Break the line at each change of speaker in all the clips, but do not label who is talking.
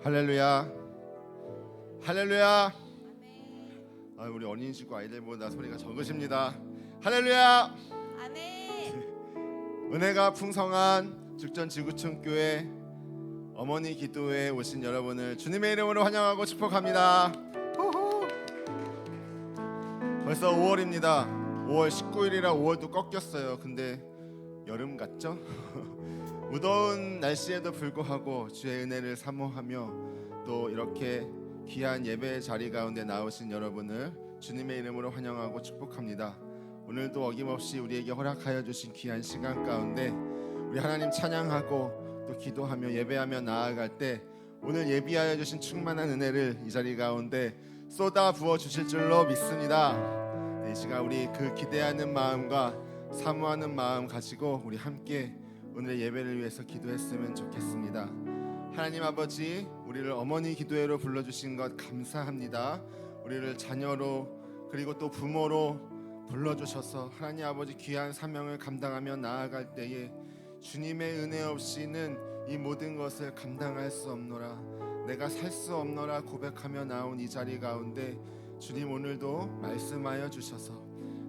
할렐루야, 할렐루야. 우리 어린이 친구 아이들보다 소리가 적으십니다. 할렐루야.
아멘.
은혜가 풍성한 죽전 지구촌 교회 어머니 기도회에 오신 여러분을 주님의 이름으로 환영하고 축복합니다. 벌써 5월입니다. 5월 19일이라 5월도 꺾였어요. 근데 여름 같죠? 무더운 날씨에도 불구하고 주의 은혜를 사모하며 또 이렇게 귀한 예배의 자리 가운데 나오신 여러분을 주님의 이름으로 환영하고 축복합니다. 오늘도 어김없이 우리에게 허락하여 주신 귀한 시간 가운데 우리 하나님 찬양하고 또 기도하며 예배하며 나아갈 때 오늘 예비하여 주신 충만한 은혜를 이 자리 가운데 쏟아 부어 주실 줄로 믿습니다. 이 시간 우리 그 기대하는 마음과 사모하는 마음 가지고 우리 함께 오늘의 예배를 위해서 기도했으면 좋겠습니다. 하나님 아버지, 우리를 어머니 기도회로 불러주신 것 감사합니다. 우리를 자녀로 그리고 또 부모로 불러주셔서 하나님 아버지 귀한 사명을 감당하며 나아갈 때에 주님의 은혜 없이는 이 모든 것을 감당할 수 없노라, 내가 살 수 없노라 고백하며 나온 이 자리 가운데 주님 오늘도 말씀하여 주셔서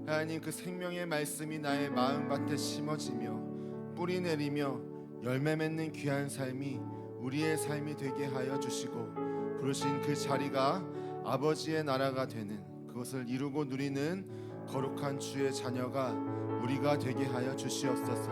하나님 그 생명의 말씀이 나의 마음밭에 심어지며 뿌리 내리며 열매 맺는 귀한 삶이 우리의 삶이 되게 하여 주시고 부르신 그 자리가 아버지의 나라가 되는 그것을 이루고 누리는 거룩한 주의 자녀가 우리가 되게 하여 주시옵소서.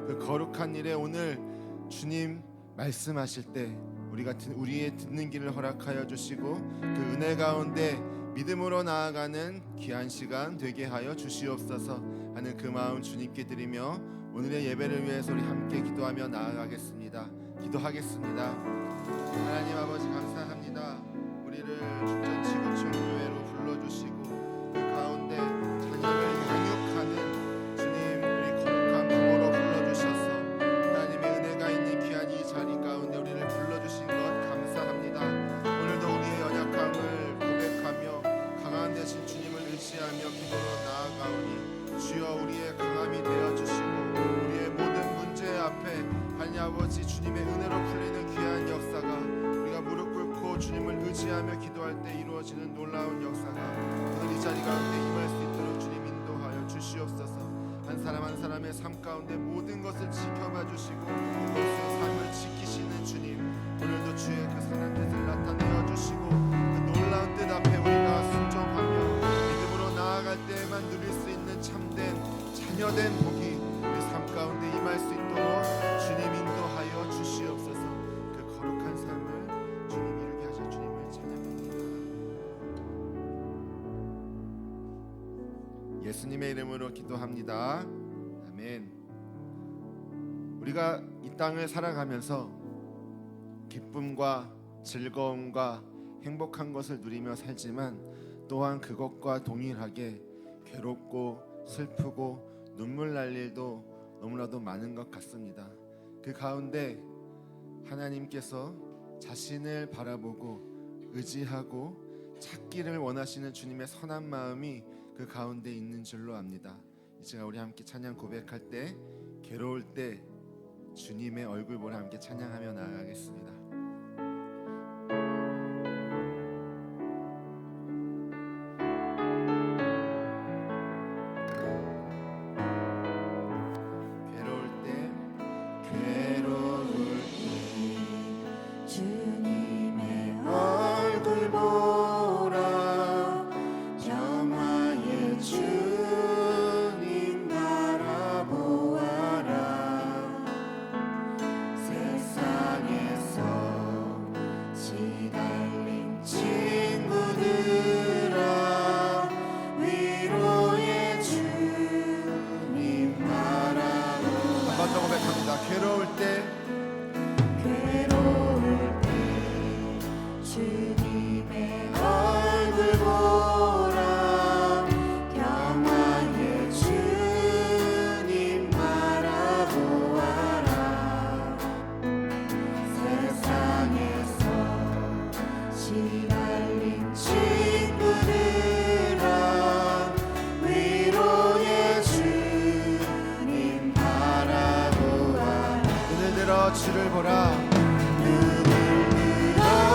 그 거룩한 일에 오늘 주님 말씀하실 때 우리의 듣는 길을 허락하여 주시고 그 은혜 가운데 믿음으로 나아가는 귀한 시간 되게 하여 주시옵소서 하는 그 마음 주님께 드리며 오늘의 예배를 위해서 우리 함께 기도하며 나아가겠습니다. 기도하겠습니다. 하나님 아버지 감사합니다. 우리를 죽전 지구촌 교회로 불러주시고 그 가운데 자녀를 양육하는 주님 우리 거룩한 부모로 불러주셔서 하나님의 은혜가 있는 귀한 이 자리 가운데 우리를 불러주신 것 감사합니다. 오늘도 우리의 연약함을 고백하며 강한 대신 주님을 의지하며 기도로 나아가오니 주여 우리의 강함이 되어주시고 우리의 모든 문제 앞에 하나님 아버지 주님의 은혜로 풀리는 귀한 역사가 우리가 무릎 꿇고 주님을 의지하며 기도할 때 이루어지는 놀라운 역사가 오늘 이 자리 가운데 임할 수 있도록 주님 인도하여 주시옵소서. 한 사람 한 사람의 삶 가운데 모든 것을 지켜봐 주시고 그것의 삶을 지키시는 주님, 오늘도 주의 그 선한 뜻을 나타내어 주시고 그 놀라운 뜻 앞에 우리가 순종하며 믿음으로 나아갈 때에만 누릴 수 있는 참된 자녀된 복이 우리 삶 가운데 임할 수 있도록 주님 인도하여 주시옵소서. 그 거룩한 삶을 주님 이루게 하실 주님을 찬양합니다. 예수님의 이름으로 기도합니다. 아멘. 우리가 이 땅을 살아가면서 기쁨과 즐거움과 행복한 것을 누리며 살지만 또한 그것과 동일하게 괴롭고 슬프고 눈물 날 일도 너무나도 많은 것 같습니다. 그 가운데 하나님께서 자신을 바라보고 의지하고 찾기를 원하시는 주님의 선한 마음이 그 가운데 있는 줄로 압니다. 이제 우리 함께 찬양 고백할 때 괴로울 때 주님의 얼굴 보러 함께 찬양하며 나아가겠습니다.
주를 보라. 눈을 들어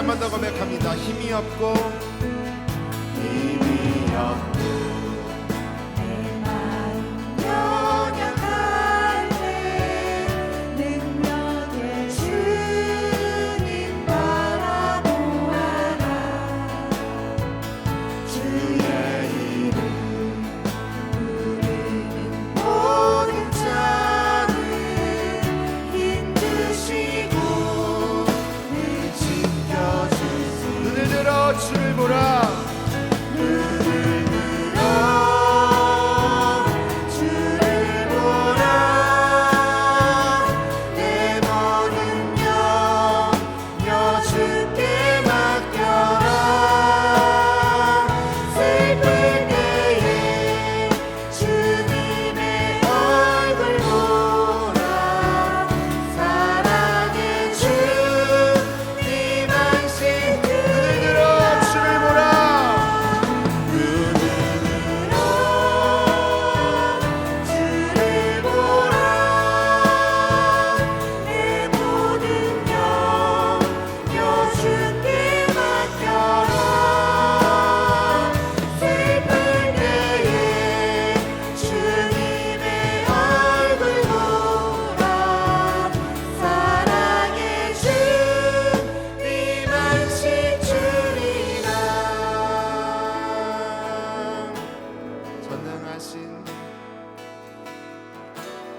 한 번 더 고백합니다. 힘이 없고
내 마음 연약할 때 능력의 주님 바라보아라. 주의 이름 부르는 모든 자는 힘드시고 늘 지켜주소.
눈을 들어 주를 보라.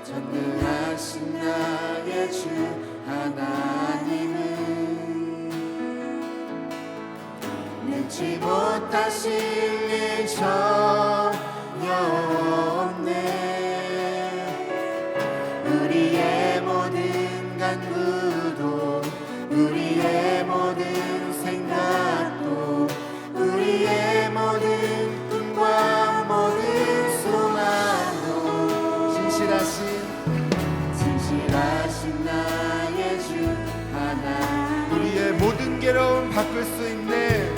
전능하신 나의 주 하나님은 능치 못하실 일 전혀 없네. 우리의 모든 간구도 우리의 모든 생각도 우리의 모든 꿈과 모든 소망도 진실하신 나의 주 하나.
우리의 모든 괴로움 바꿀 수 있네.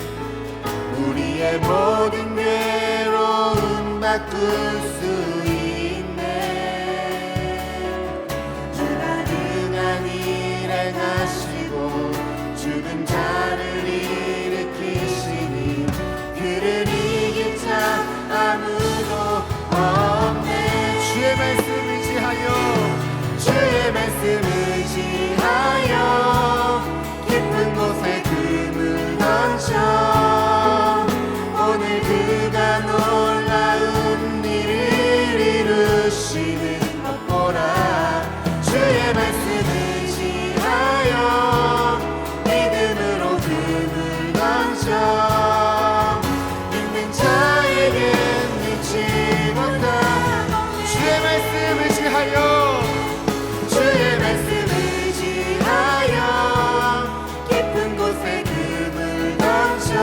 우리의 모든 괴로움 바꿀 수 있네. 불가능한 일 행하시고 죽은 자를 일으키시니 그를 이길 자 아무도 없네.
주의 말씀 의지하여
주의 말씀 의지하여 깊은 곳에 금을 던져 오늘 그가 놀라운 일을 이루시는 것 보라. 주의 말씀 의지하여 믿음으로 금을 던져 믿는 자에게 늦지 못한
주의 말씀 의지하여
주의 말씀 의지하여 깊은 곳에 금을 던져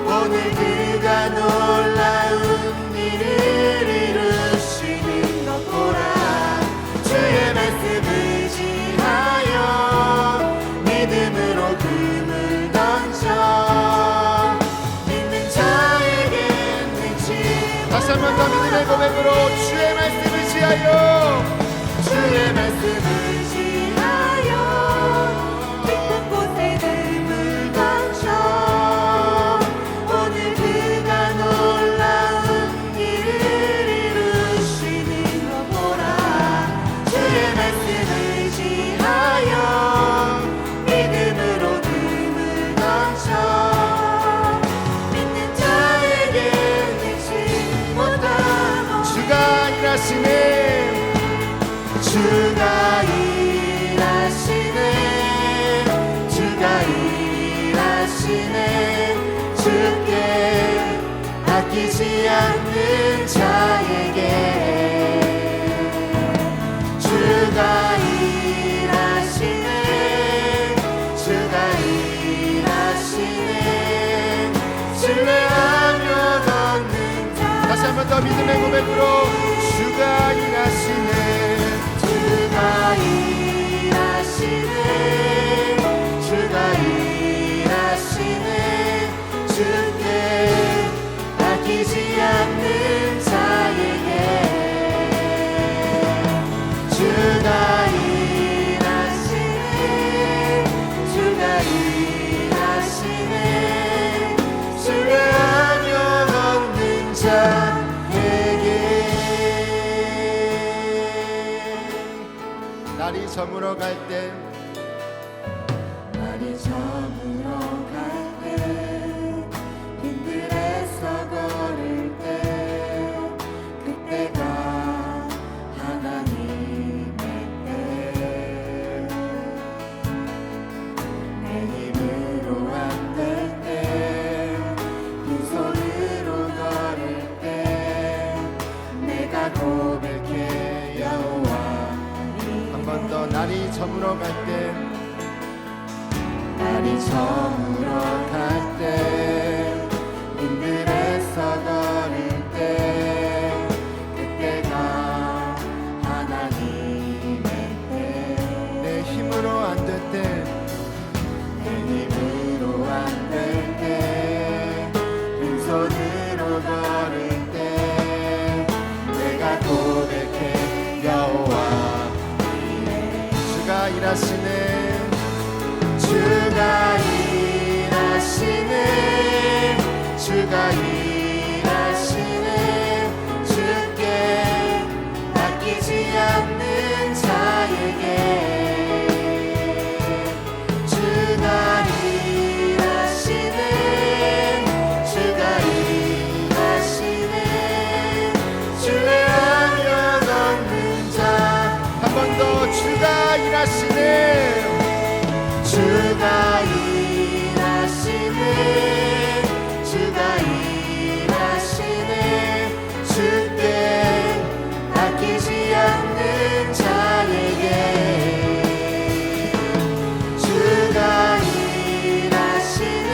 오늘 그가 놀라운 일을 이루시는 것 보라. 주의 말씀 의지하여 믿음으로 금을 던져 믿는 자에게 능치.
다시 한 번 더 믿음의 고백으로 주의 말씀 의지하여
주의 말씀 의지하여 깊은 곳에 금을 던져 오늘 그가 놀라운 일을 이루시는 것 보라. 주의 말씀 의지하여 믿음으로 금을 던져 믿는 자에게 능치 못하고
주가 일하시네.
주가 일하시네. 주가 일하시네. 주께 아끼지 않는 자에게 주가 일하시네. 주가 일하시네. 신뢰하며 걷는 자.
다시 한 번 더 믿음의 고백으로 주가 일하시네.
주가 일하시네. 주가 일하시네. 주께 아끼지 않는 자에게 주가 일하시네. 주가 일하시네.
날이 저물어 갈 때
날이 저물어 갈 때 빈들에서 걸을 때 그때가 하나님의 때 내 힘으로 안 될 때 빈손으로 걸을 때 내가 고백해 여호와
한 번 더 날이 저물어 갈 때
날이 저물어 갈 때 빈들에서 걸을 때 그때가 하나님의 때
내 힘으로 안 될 때
내 힘으로 안 될 때 빈손으로 걸을 때 내가 고백해 여호와
주가 일하시네
주가 일하시네 주가 일하시네 주께 아끼지 않는 자에게 주가 일하시네 주가 일하시네 신뢰하며 걷는 자
한 번 더 주가 일하시네
주가 일하시네 주가 일하시네 주께 아끼지 않는 자에게 주가 일하시네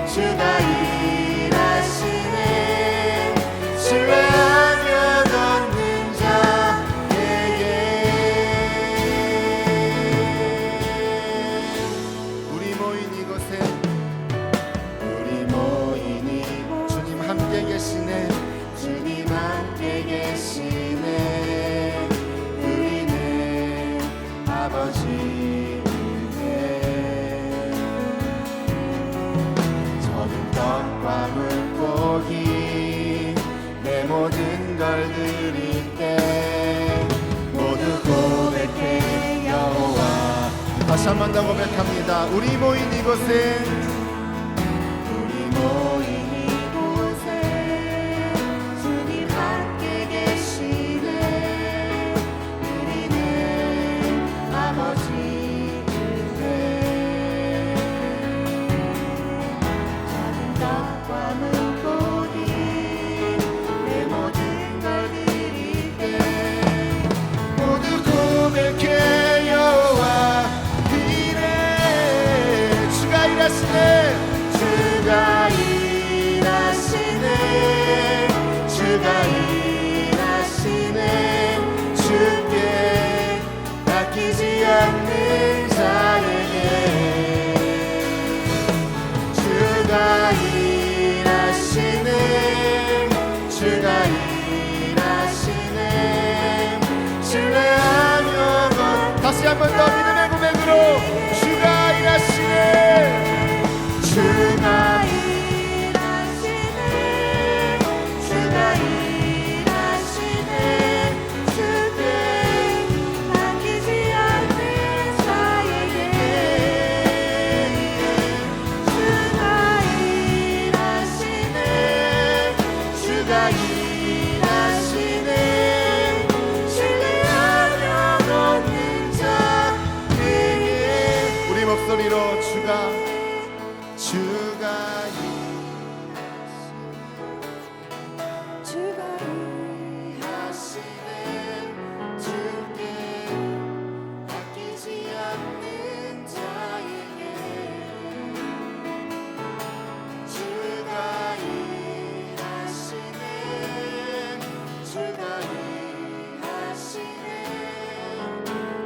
주가 일하시네 신뢰하며 걷는 자에게
우리 모인 이곳에
우리 모인 이곳
주님 함께 계시네
주님 함께 계시네 우리는 아버지인데 저는 떡과 물고기 내 모든 걸 드릴 때 모두 고백해 여호와
다시 한 번 더 고백합니다. 우리 모인 이곳에
우리 모인 이곳에 주님 함께 계시네 우리는 아버지인데 작은 떡과 물고기 내 모든 걸 드릴 때
모두 고백해 여호와 이래 주가 일하시네
주가 일하시네 주가 일하시네 주께 아끼지 않는 자에게 주가 일하시네 주가 일하시네 신뢰하며
다시 한 번 더 믿음의 고백으로 주가 일하시네
주가 일하시네 주가 일하시네 주께 아끼지 않는 자에게 주가 일하시네 주가 일하시네 신뢰하며 걷는 자에게
우리 목소리로 주가
주가 일하시네 주께 아끼지 않는 자에게 주가 일하시네 주가 일하시네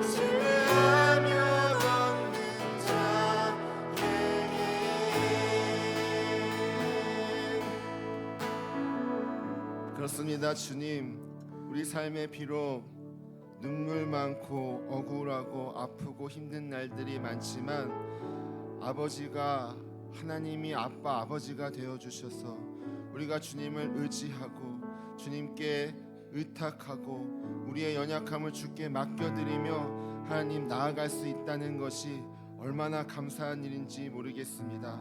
신뢰하며 걷는 자에게
그렇습니다. 주님 우리 삶에 비록 눈물 많고 억울하고 아프고 힘든 날들이 많지만 아버지가 하나님이 아버지가 되어 주셔서 우리가 주님을 의지하고 주님께 의탁하고 우리의 연약함을 주께 맡겨드리며 하나님 나아갈 수 있다는 것이 얼마나 감사한 일인지 모르겠습니다.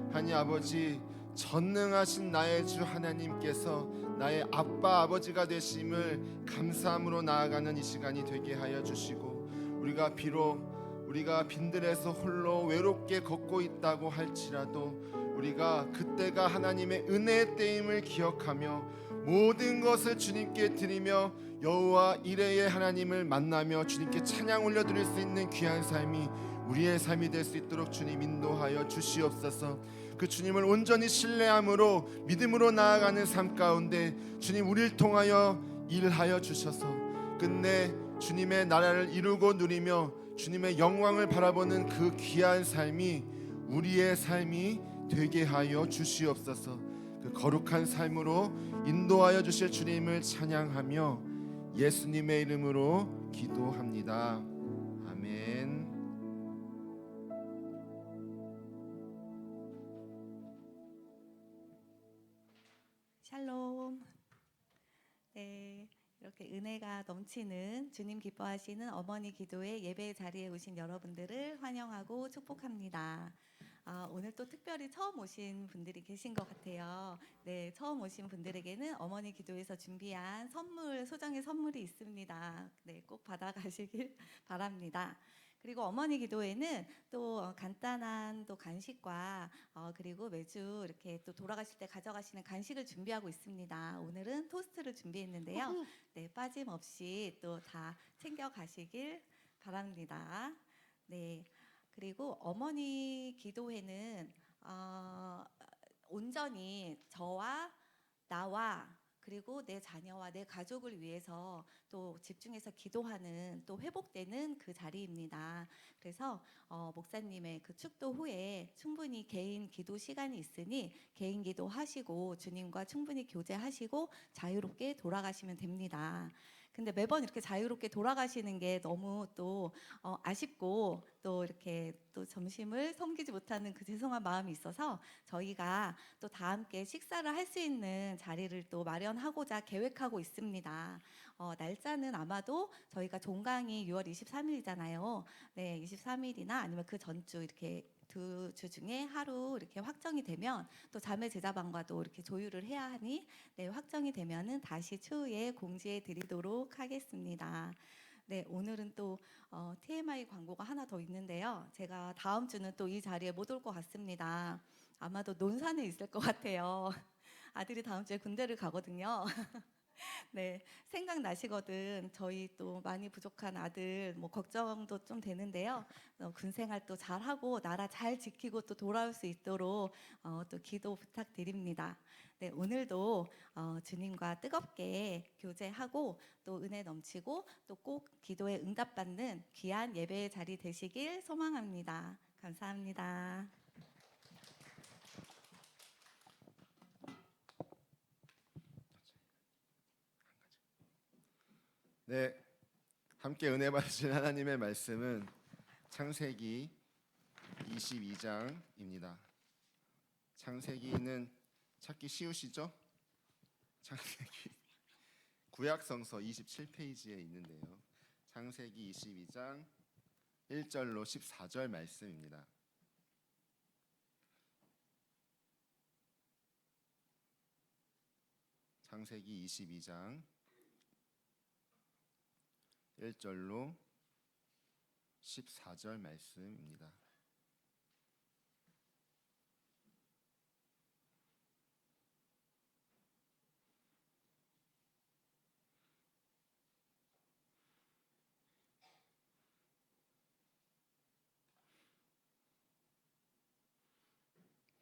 하나님 아버지, 전능하신 나의 주 하나님께서 나의 아빠 아버지가 되심을 감사함으로 나아가는 이 시간이 되게 하여 주시고, 우리가 비록 우리가 빈들에서 홀로 외롭게 걷고 있다고 할지라도 우리가 그때가 하나님의 은혜의 때임을 기억하며 모든 것을 주님께 드리며 여호와 이레의 하나님을 만나며 주님께 찬양 올려드릴 수 있는 귀한 삶이 우리의 삶이 될 수 있도록 주님 인도하여 주시옵소서. 그 주님을 온전히 신뢰함으로 믿음으로 나아가는 삶 가운데 주님 우리를 통하여 일하여 주셔서 끝내 주님의 나라를 이루고 누리며 주님의 영광을 바라보는 그 귀한 삶이 우리의 삶이 되게 하여 주시옵소서. 그 거룩한 삶으로 인도하여 주실 주님을 찬양하며 예수님의 이름으로 기도합니다. 아멘.
샬롬. 네, 이렇게 은혜가 넘치는 주님 기뻐하시는 어머니 기도회 예배 자리에 오신 여러분들을 환영하고 축복합니다. 오늘 또 특별히 처음 오신 분들이 계신 것 같아요. 네, 처음 오신 분들에게는 어머니 기도에서 준비한 선물, 소정의 선물이 있습니다. 네, 꼭 받아가시길 바랍니다. 그리고 어머니 기도회는 또 간단한 또 간식과 그리고 매주 이렇게 또 돌아가실 때 가져가시는 간식을 준비하고 있습니다. 오늘은 토스트를 준비했는데요. 네, 빠짐없이 또 다 챙겨 가시길 바랍니다. 네. 그리고 어머니 기도회는 온전히 저와 나와 그리고 내 자녀와 내 가족을 위해서 또 집중해서 기도하는 또 회복되는 그 자리입니다. 그래서 목사님의 그 축도 후에 충분히 개인 기도 시간이 있으니 개인 기도 하시고 주님과 충분히 교제하시고 자유롭게 돌아가시면 됩니다. 근데 매번 이렇게 자유롭게 돌아가시는 게 너무 또 아쉽고 또 이렇게 또 점심을 섬기지 못하는 그 죄송한 마음이 있어서 저희가 또 다 함께 식사를 할 수 있는 자리를 또 마련하고자 계획하고 있습니다. 날짜는 아마도 저희가 종강이 6월 23일이잖아요. 네, 23일이나 아니면 그 전주 이렇게 두 주 중에 하루 이렇게 확정이 되면 또 자매 제자방과도 이렇게 조율을 해야 하니 네, 확정이 되면은 다시 추후에 공지해 드리도록 하겠습니다. 네, 오늘은 또 TMI 광고가 하나 더 있는데요. 제가 다음 주는 또 이 자리에 못 올 것 같습니다. 아마도 논산에 있을 것 같아요. 아들이 다음 주에 군대를 가거든요. 네, 생각나시거든. 저희 또 많이 부족한 아들 뭐 걱정도 좀 되는데요. 군 생활 또 잘하고 나라 잘 지키고 또 돌아올 수 있도록 또 기도 부탁드립니다. 네, 오늘도 주님과 뜨겁게 교제하고 또 은혜 넘치고 또 꼭 기도에 응답받는 귀한 예배의 자리 되시길 소망합니다. 감사합니다.
네, 함께 은혜 받으실 하나님의 말씀은 창세기 22장입니다. 창세기는 찾기 쉬우시죠? 창세기 구약성서 27페이지에 있는데요. 창세기 22장 1절로 14절 말씀입니다. 창세기 22장 1절로 14절 말씀입니다.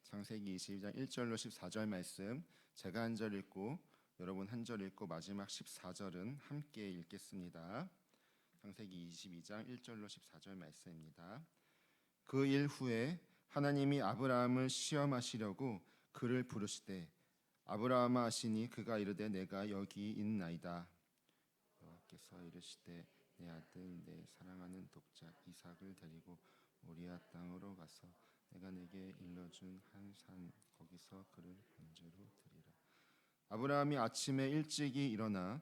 창세기 22장 1절로 14절 말씀, 제가 한 절 읽고 여러분 한 절 읽고 마지막 14절은 함께 읽겠습니다. 창세기 22장 1절로 14절 말씀입니다. 그 일 후에 하나님이 아브라함을 시험하시려고 그를 부르시되 아브라함아 하시니 그가 이르되 내가 여기 있나이다. 여호와께서 이르시되 내 아들 내 사랑하는 독자 이삭을 데리고 모리아 땅으로 가서 내가 내게 일러준 한 산 거기서 그를 번제로 드리라. 아브라함이 아침에 일찍이 일어나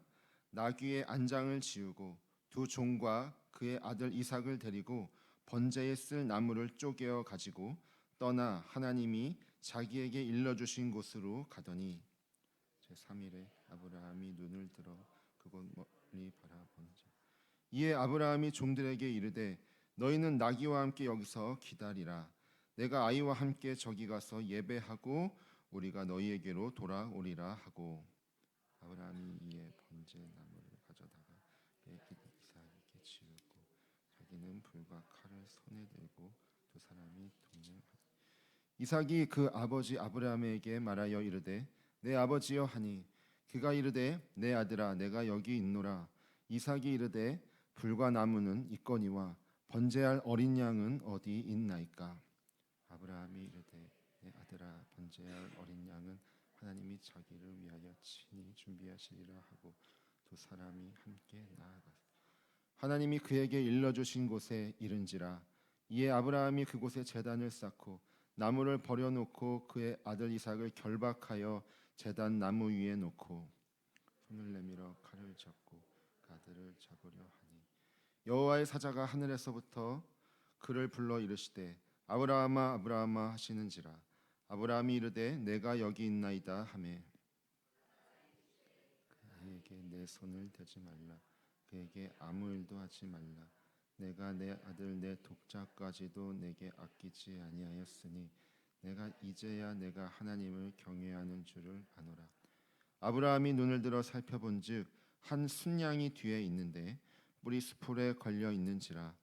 나귀의 안장을 지우고 두 종과 그의 아들 이삭을 데리고 번제에 쓸 나무를 쪼개어 가지고 떠나 하나님이 자기에게 일러주신 곳으로 가더니 제3일에 아브라함이 눈을 들어 그곳 멀리 바라본즉 이에 아브라함이 종들에게 이르되 너희는 나귀와 함께 여기서 기다리라. 내가 아이와 함께 저기 가서 예배하고 우리가 너희에게로 돌아오리라 하고 아브라함이 이에 번제 나무를 가져다가 이삭에게 지우고 자기는 불과 칼을 손에 들고 두 사람이 동행하니 이삭이 그 아버지 아브라함에게 말하여 이르되 내 아버지여 하니 그가 이르되 내 아들아 내가 여기 있노라. 이삭이 이르되 불과 나무는 있거니와 번제할 어린 양은 어디 있나이까. 아브라함이 이르되 내 아들아 번제할 어린 양은 하나님이 자기를 위하여 친히 준비하시리라 하고 두 사람이 함께 나아갔다. 하나님이 그에게 일러주신 곳에 이른지라. 이에 아브라함이 그곳에 제단을 쌓고 나무를 버려놓고 그의 아들 이삭을 결박하여 제단 나무 위에 놓고 손을 내밀어 칼을 잡고 그 아들을 잡으려 하니 여호와의 사자가 하늘에서부터 그를 불러 이르시되 아브라함아 아브라함아 하시는지라. 아브라함이 이르되 내가 여기 있나이다 하매 그에게 내 손을 대지 말라. 그에게 아무 일도 하지 말라. 내가 내 아들 내 독자까지도 내게 아끼지 아니하였으니 내가 이제야 내가 하나님을 경외하는 줄을 아노라. 아브라함이 눈을 들어 살펴본즉 한 순양이 뒤에 있는데 뿔이 수풀에 걸려 있는지라.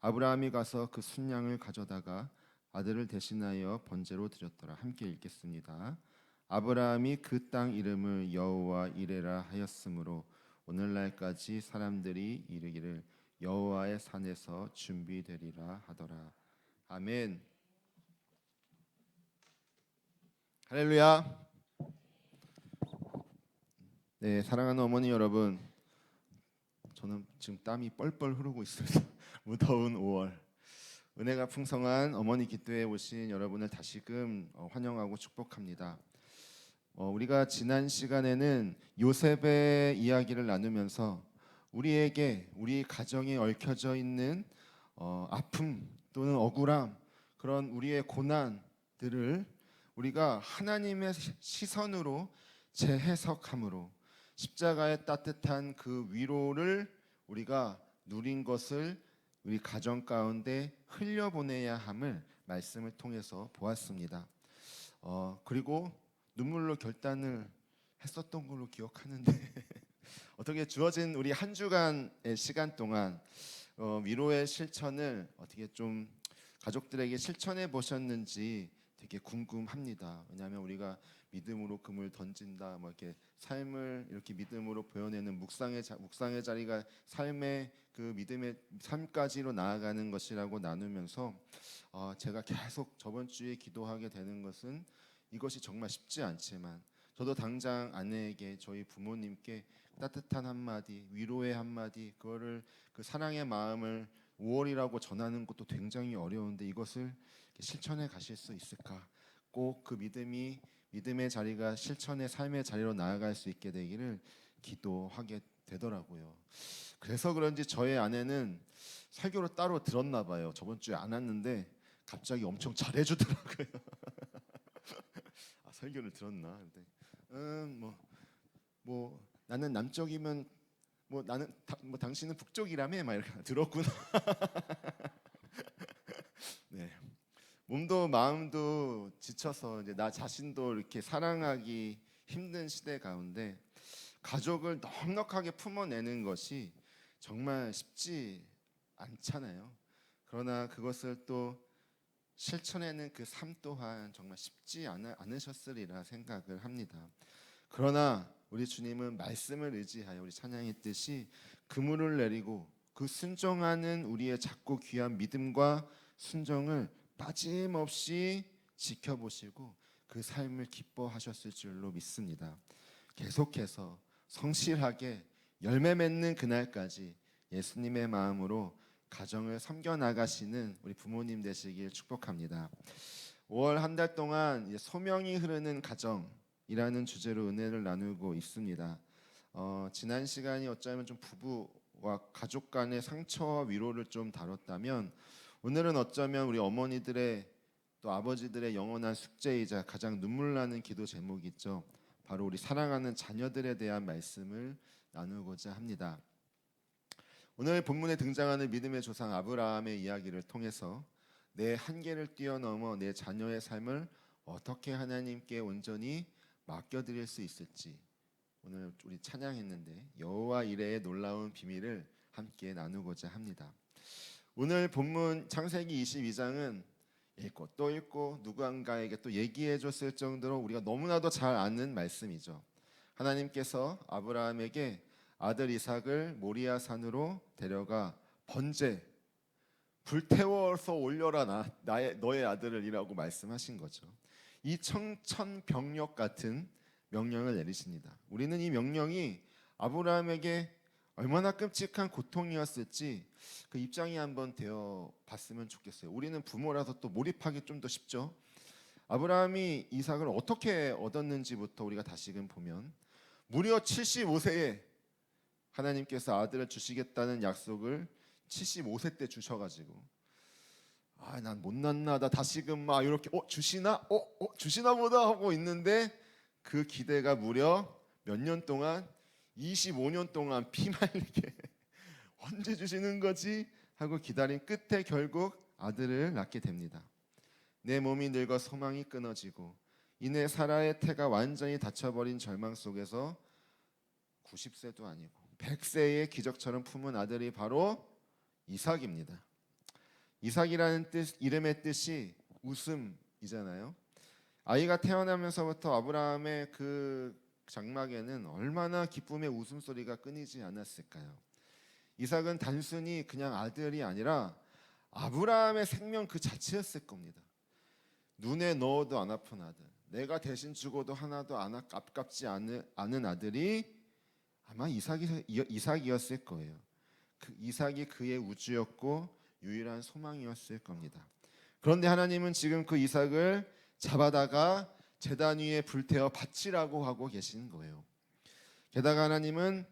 아브라함이 가서 그 순양을 가져다가 아들을 대신하여 번제로 드렸더라. 함께 읽겠습니다. 아브라함이 그 땅 이름을 여호와 이레라 하였으므로 오늘날까지 사람들이 이르기를 여호와의 산에서 준비되리라 하더라. 아멘. 할렐루야. 네, 사랑하는 어머니 여러분, 저는 지금 땀이 뻘뻘 흐르고 있습니다. 무더운 5월, 은혜가 풍성한 어머니 기도에 오신 여러분을 다시금 환영하고 축복합니다. 우리가 지난 시간에는 요셉의 이야기를 나누면서 우리에게 우리 가정에 얽혀져 있는 아픔 또는 억울함, 그런 우리의 고난들을 우리가 하나님의 시선으로 재해석함으로 십자가의 따뜻한 그 위로를 우리가 누린 것을 우리 가정 가운데 흘려보내야 함을 말씀을 통해서 보았습니다. 그리고 눈물로 결단을 했었던 걸로 기억하는데 어떻게 주어진 우리 한 주간의 시간 동안 위로의 실천을 어떻게 좀 가족들에게 실천해 보셨는지 되게 궁금합니다. 왜냐하면 우리가 믿음으로 금을 던진다, 뭐 이렇게 삶을 이렇게 믿음으로 보여내는 묵상의 자리가 삶의 그 믿음의 삶까지로 나아가는 것이라고 나누면서 제가 계속 저번 주에 기도하게 되는 것은 이것이 정말 쉽지 않지만 저도 당장 아내에게 저희 부모님께 따뜻한 한마디, 위로의 한마디, 그거를 그 사랑의 마음을 5월이라고 전하는 것도 굉장히 어려운데 이것을 실천해 가실 수 있을까? 꼭 그 믿음의 자리가 실천의 삶의 자리로 나아갈 수 있게 되기를 기도하게 되더라고요. 그래서 그런지 저의 아내는 설교를 따로 들었나 봐요. 저번 주에 안 왔는데 갑자기 엄청 잘해주더라고요. 설교를 들었나? 뭐 나는 남쪽이면 뭐 나는 뭐 당신은 북쪽이라며 막 이렇게 들었구나. 네. 몸도 마음도 지쳐서 이제 나 자신도 이렇게 사랑하기 힘든 시대 가운데 가족을 넉넉하게 품어내는 것이 정말 쉽지 않잖아요. 그러나 그것을 또 실천하는 그 삶 또한 정말 쉽지 않으셨으리라 생각을 합니다. 그러나 우리 주님은 말씀을 의지하여 우리 찬양했듯이 그물을 내리고 그 순종하는 우리의 작고 귀한 믿음과 순종을 빠짐없이 지켜보시고 그 삶을 기뻐하셨을 줄로 믿습니다. 계속해서 성실하게 열매 맺는 그날까지 예수님의 마음으로 가정을 섬겨 나가시는 우리 부모님 되시길 축복합니다. 5월 한 달 동안 소명이 흐르는 가정이라는 주제로 은혜를 나누고 있습니다. 지난 시간이 어쩌면 좀 부부와 가족 간의 상처와 위로를 좀 다뤘다면 오늘은 어쩌면 우리 어머니들의 또 아버지들의 영원한 숙제이자 가장 눈물 나는 기도 제목이 있죠. 바로 우리 사랑하는 자녀들에 대한 말씀을 나누고자 합니다. 오늘 본문에 등장하는 믿음의 조상 아브라함의 이야기를 통해서 내 한계를 뛰어넘어 내 자녀의 삶을 어떻게 하나님께 온전히 맡겨드릴 수 있을지, 오늘 우리 찬양했는데 여호와 이레의 놀라운 비밀을 함께 나누고자 합니다. 오늘 본문 창세기 22장은 읽고 또 읽고 누군가에게 또 얘기해 줬을 정도로 우리가 너무나도 잘 아는 말씀이죠. 하나님께서 아브라함에게 아들 이삭을 모리아 산으로 데려가 번제, 불태워서 올려라 너의 아들을이라고 말씀하신 거죠. 이 청천벽력 같은 명령을 내리십니다. 우리는 이 명령이 아브라함에게 얼마나 끔찍한 고통이었을지 그 입장이 한번 되어 봤으면 좋겠어요. 우리는 부모라서 또 몰입하기 좀 더 쉽죠. 아브라함이 이삭을 어떻게 얻었는지부터 우리가 다시금 보면 무려 75세에 하나님께서 아들을 주시겠다는 약속을 75세 때 주셔가지고 난 못났나, 나 다시금 막 이렇게 주시나? 주시나 보다 하고 있는데 그 기대가 무려 몇 년 동안 25년 동안 피말리게 언제 주시는 거지 하고 기다린 끝에 결국 아들을 낳게 됩니다. 내 몸이 늙어 소망이 끊어지고 이내 사라의 태가 완전히 닫혀버린 절망 속에서 90세도 아니고 100세의 기적처럼 품은 아들이 바로 이삭입니다. 이삭이라는 이름의 뜻이 웃음이잖아요. 아이가 태어나면서부터 아브라함의 그 장막에는 얼마나 기쁨의 웃음소리가 끊이지 않았을까요? 이삭은 단순히 그냥 아들이 아니라 아브라함의 생명 그 자체였을 겁니다. 눈에 넣어도 안 아픈 아들, 내가 대신 죽어도 하나도 안 아깝지 않은 아들이 아마 이삭이었을 거예요. 그 이삭이 그의 우주였고 유일한 소망이었을 겁니다. 그런데 하나님은 지금 그 이삭을 잡아다가 제단 위에 불태워 바치라고 하고 계신 거예요. 게다가 하나님은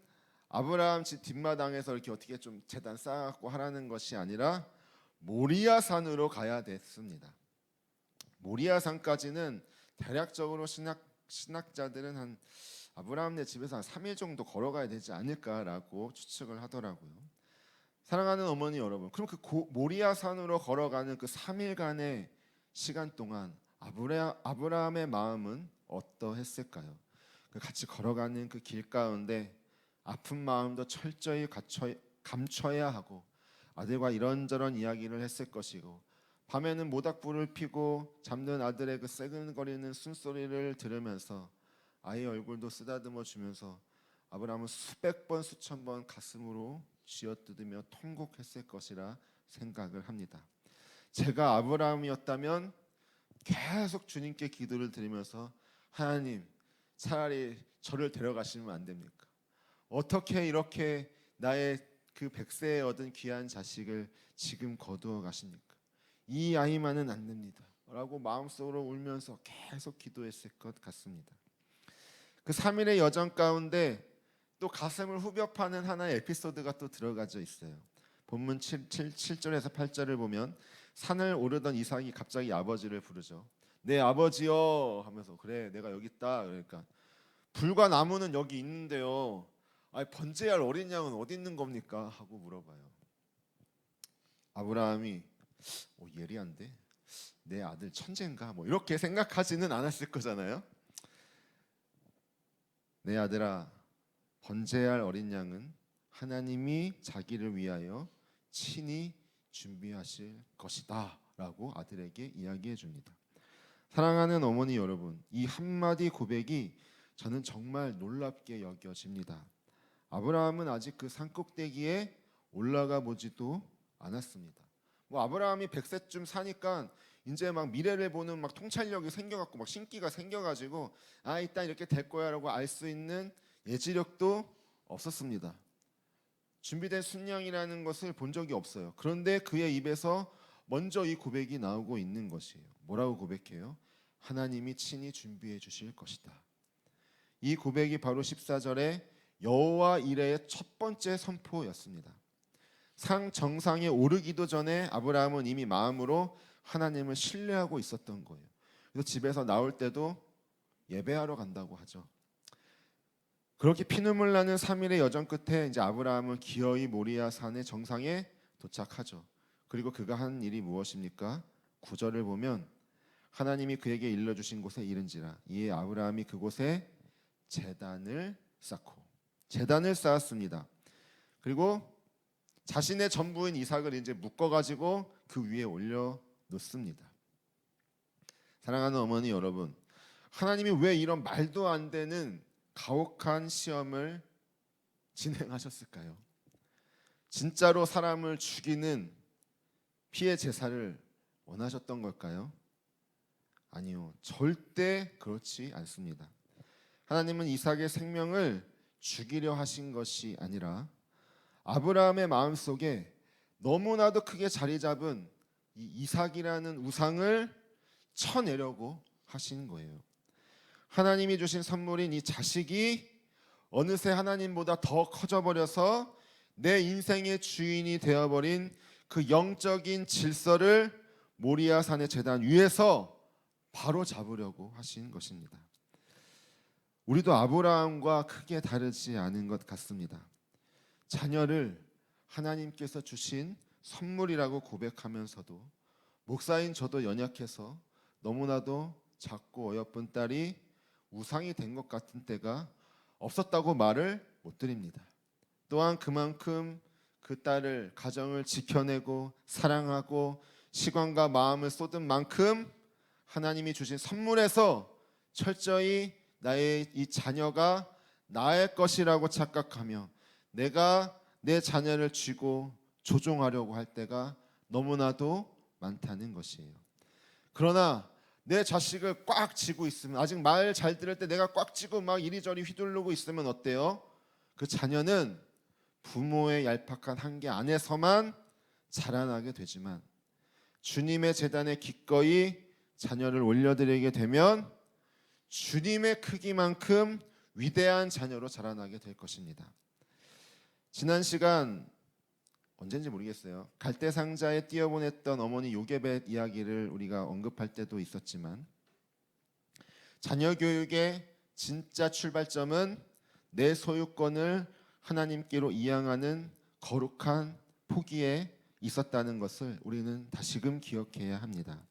아브라함 집 뒷마당에서 이렇게 어떻게 좀 제단 쌓아갖고 하라는 것이 아니라 모리아 산으로 가야 됐습니다. 모리아 산까지는 대략적으로 신학자들은 한 아브라함네 집에서 한 3일 정도 걸어가야 되지 않을까라고 추측을 하더라고요. 사랑하는 어머니 여러분, 그럼 그 모리아 산으로 걸어가는 그 3일간의 시간 동안 아브라함의 마음은 어떠했을까요? 같이 걸어가는 그 길 가운데 아픈 마음도 철저히 감춰야 하고 아들과 이런저런 이야기를 했을 것이고 밤에는 모닥불을 피고 잠든 아들의 그 새근거리는 숨소리를 들으면서 아이의 얼굴도 쓰다듬어 주면서 아브라함은 수백 번 수천 번 가슴으로 쥐어뜯으며 통곡했을 것이라 생각을 합니다. 제가 아브라함이었다면 계속 주님께 기도를 드리면서 하나님, 차라리 저를 데려가시면 안 됩니까? 어떻게 이렇게 나의 그 100세에 얻은 귀한 자식을 지금 거두어 가십니까? 이 아이만은 안 됩니다 라고 마음속으로 울면서 계속 기도했을 것 같습니다. 그 3일의 여정 가운데 또 가슴을 후벼 파는 하나의 에피소드가 또 들어가져 있어요. 본문 7절에서 8절을 보면 산을 오르던 이삭이 갑자기 아버지를 부르죠. 내 아버지여 하면서 그래 내가 여기 있다. 그러니까 불과 나무는 여기 있는데요. 번제할 어린 양은 어디 있는 겁니까? 하고 물어봐요. 아브라함이 예리한데 내 아들 천재인가? 뭐 이렇게 생각하지는 않았을 거잖아요. 내 아들아, 번제할 어린 양은 하나님이 자기를 위하여 친히 준비하실 것이다 라고 아들에게 이야기해 줍니다. 사랑하는 어머니 여러분, 이 한마디 고백이 저는 정말 놀랍게 여겨집니다. 아브라함은 아직 그 산꼭대기에 올라가 보지도 않았습니다. 아브라함이 100세쯤 사니까 이제 막 미래를 보는 막 통찰력이 생겨갖고 막 신기가 생겨가지고 일단 이렇게 될 거야라고 알 수 있는 예지력도 없었습니다. 준비된 순양이라는 것을 본 적이 없어요. 그런데 그의 입에서 먼저 이 고백이 나오고 있는 것이에요. 뭐라고 고백해요? 하나님이 친히 준비해 주실 것이다. 이 고백이 바로 14절에 여호와 이레의 첫 번째 선포였습니다. 상 정상에 오르기도 전에 아브라함은 이미 마음으로 하나님을 신뢰하고 있었던 거예요. 그래서 집에서 나올 때도 예배하러 간다고 하죠. 그렇게 피눈물 나는 3일의 여정 끝에 이제 아브라함은 기어이 모리아 산의 정상에 도착하죠. 그리고 그가 한 일이 무엇입니까? 9절을 보면 하나님이 그에게 일러주신 곳에 이른지라 이에 아브라함이 그곳에 제단을 쌓았습니다. 그리고 자신의 전부인 이삭을 이제 묶어가지고 그 위에 올려 놓습니다. 사랑하는 어머니 여러분, 하나님이 왜 이런 말도 안 되는 가혹한 시험을 진행하셨을까요? 진짜로 사람을 죽이는 피해 제사를 원하셨던 걸까요? 아니요, 절대 그렇지 않습니다. 하나님은 이삭의 생명을 죽이려 하신 것이 아니라 아브라함의 마음속에 너무나도 크게 자리 잡은 이 이삭이라는 우상을 쳐내려고 하신 거예요. 하나님이 주신 선물인 이 자식이 어느새 하나님보다 더 커져버려서 내 인생의 주인이 되어버린 그 영적인 질서를 모리아 산의 제단 위에서 바로 잡으려고 하신 것입니다. 우리도 아브라함과 크게 다르지 않은 것 같습니다. 자녀를 하나님께서 주신 선물이라고 고백하면서도 목사인 저도 연약해서 너무나도 작고 어여쁜 딸이 우상이 된 것 같은 때가 없었다고 말을 못 드립니다. 또한 그만큼 그 딸을 가정을 지켜내고 사랑하고 시간과 마음을 쏟은 만큼 하나님이 주신 선물에서 철저히 나의 이 자녀가 나의 것이라고 착각하며 내가 내 자녀를 쥐고 조종하려고 할 때가 너무나도 많다는 것이에요. 그러나 내 자식을 꽉 쥐고 있으면, 아직 말 잘 들을 때 내가 꽉 쥐고 막 이리저리 휘두르고 있으면 어때요? 그 자녀는 부모의 얄팍한 한계 안에서만 자라나게 되지만 주님의 제단에 기꺼이 자녀를 올려드리게 되면 주님의 크기만큼 위대한 자녀로 자라나게 될 것입니다. 지난 시간 언젠지 모르겠어요. 갈대상자에 띄어보냈던 어머니 요게벳 이야기를 우리가 언급할 때도 있었지만 자녀 교육의 진짜 출발점은 내 소유권을 하나님께로 이양하는 거룩한 포기에 있었다는 것을 우리는 다시금 기억해야 합니다.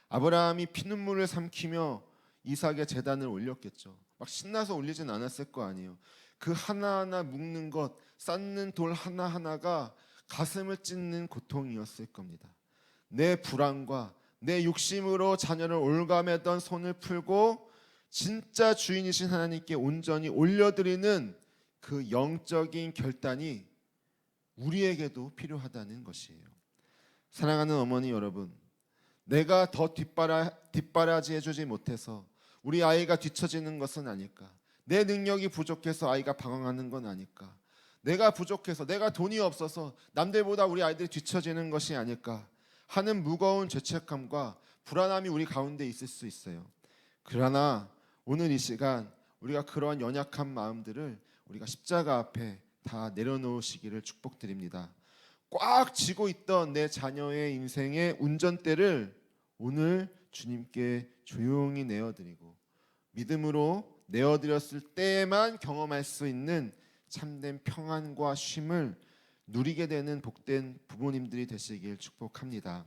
아브라함이 피눈물을 삼키며 이삭의 제단을 올렸겠죠. 막 신나서 올리진 않았을 거 아니에요. 그 하나하나 묶는 것, 쌓는 돌 하나하나가 가슴을 찢는 고통이었을 겁니다. 내 불안과 내 욕심으로 자녀를 올가매던 손을 풀고 진짜 주인이신 하나님께 온전히 올려드리는 그 영적인 결단이 우리에게도 필요하다는 것이에요. 사랑하는 어머니 여러분, 내가 더 뒷바라지 해주지 못해서 우리 아이가 뒤처지는 것은 아닐까? 내 능력이 부족해서 아이가 방황하는 건 아닐까? 내가 부족해서, 내가 돈이 없어서 남들보다 우리 아이들이 뒤처지는 것이 아닐까 하는 무거운 죄책감과 불안함이 우리 가운데 있을 수 있어요. 그러나 오늘 이 시간 우리가 그러한 연약한 마음들을 우리가 십자가 앞에 다 내려놓으시기를 축복드립니다. 꽉 쥐고 있던 내 자녀의 인생의 운전대를 오늘 주님께 조용히 내어드리고 믿음으로 내어드렸을 때에만 경험할 수 있는 참된 평안과 쉼을 누리게 되는 복된 부모님들이 되시길 축복합니다.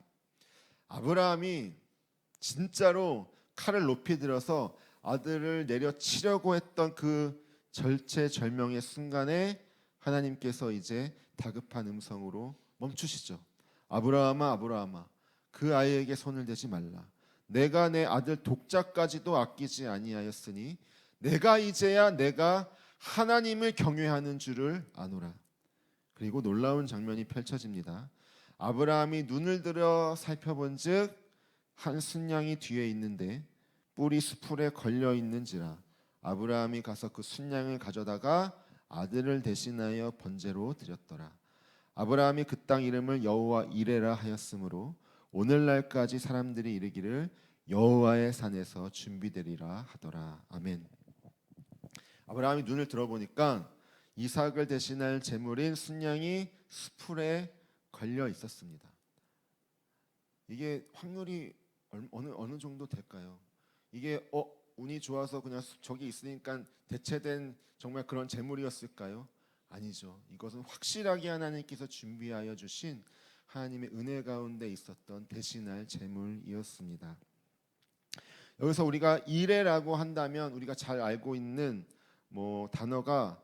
아브라함이 진짜로 칼을 높이 들어서 아들을 내려치려고 했던 그 절체절명의 순간에 하나님께서 이제 다급한 음성으로 멈추시죠. 아브라함아, 아브라함아, 그 아이에게 손을 대지 말라. 내가 내 아들 독자까지도 아끼지 아니하였으니 내가 이제야 내가 하나님을 경외하는 줄을 아노라. 그리고 놀라운 장면이 펼쳐집니다. 아브라함이 눈을 들어 살펴본즉 한 순양이 뒤에 있는데 뿔이 수풀에 걸려 있는지라. 아브라함이 가서 그 순양을 가져다가 아들을 대신하여 번제로 드렸더라. 아브라함이 그 땅 이름을 여호와 이레라 하였으므로 오늘날까지 사람들이 이르기를 여호와의 산에서 준비되리라 하더라. 아멘. 아브라함이 눈을 들어보니까 이삭을 대신할 제물인 순양이 수풀에 걸려 있었습니다. 이게 확률이 어느 정도 될까요? 이게 운이 좋아서 그냥 저기 있으니까 대체된 정말 그런 제물이었을까요? 아니죠. 이것은 확실하게 하나님께서 준비하여 주신 하나님의 은혜 가운데 있었던 대신할 제물이었습니다. 여기서 우리가 이레라고 한다면 우리가 잘 알고 있는 단어가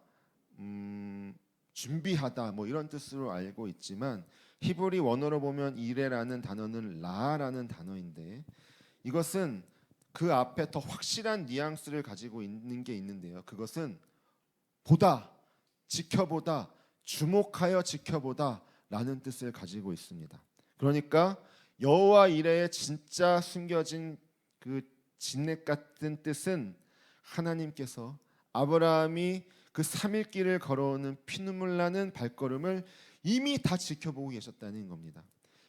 준비하다 이런 뜻으로 알고 있지만 히브리 원어로 보면 이레라는 단어는 라라는 단어인데 이것은 그 앞에 더 확실한 뉘앙스를 가지고 있는 게 있는데요. 그것은 보다, 지켜보다, 주목하여 지켜보다 라는 뜻을 가지고 있습니다. 그러니까 여호와 이레에 진짜 숨겨진 그 진액 같은 뜻은 하나님께서 아브라함이 그 3일 길을 걸어오는 피눈물 나는 발걸음을 이미 다 지켜보고 계셨다는 겁니다.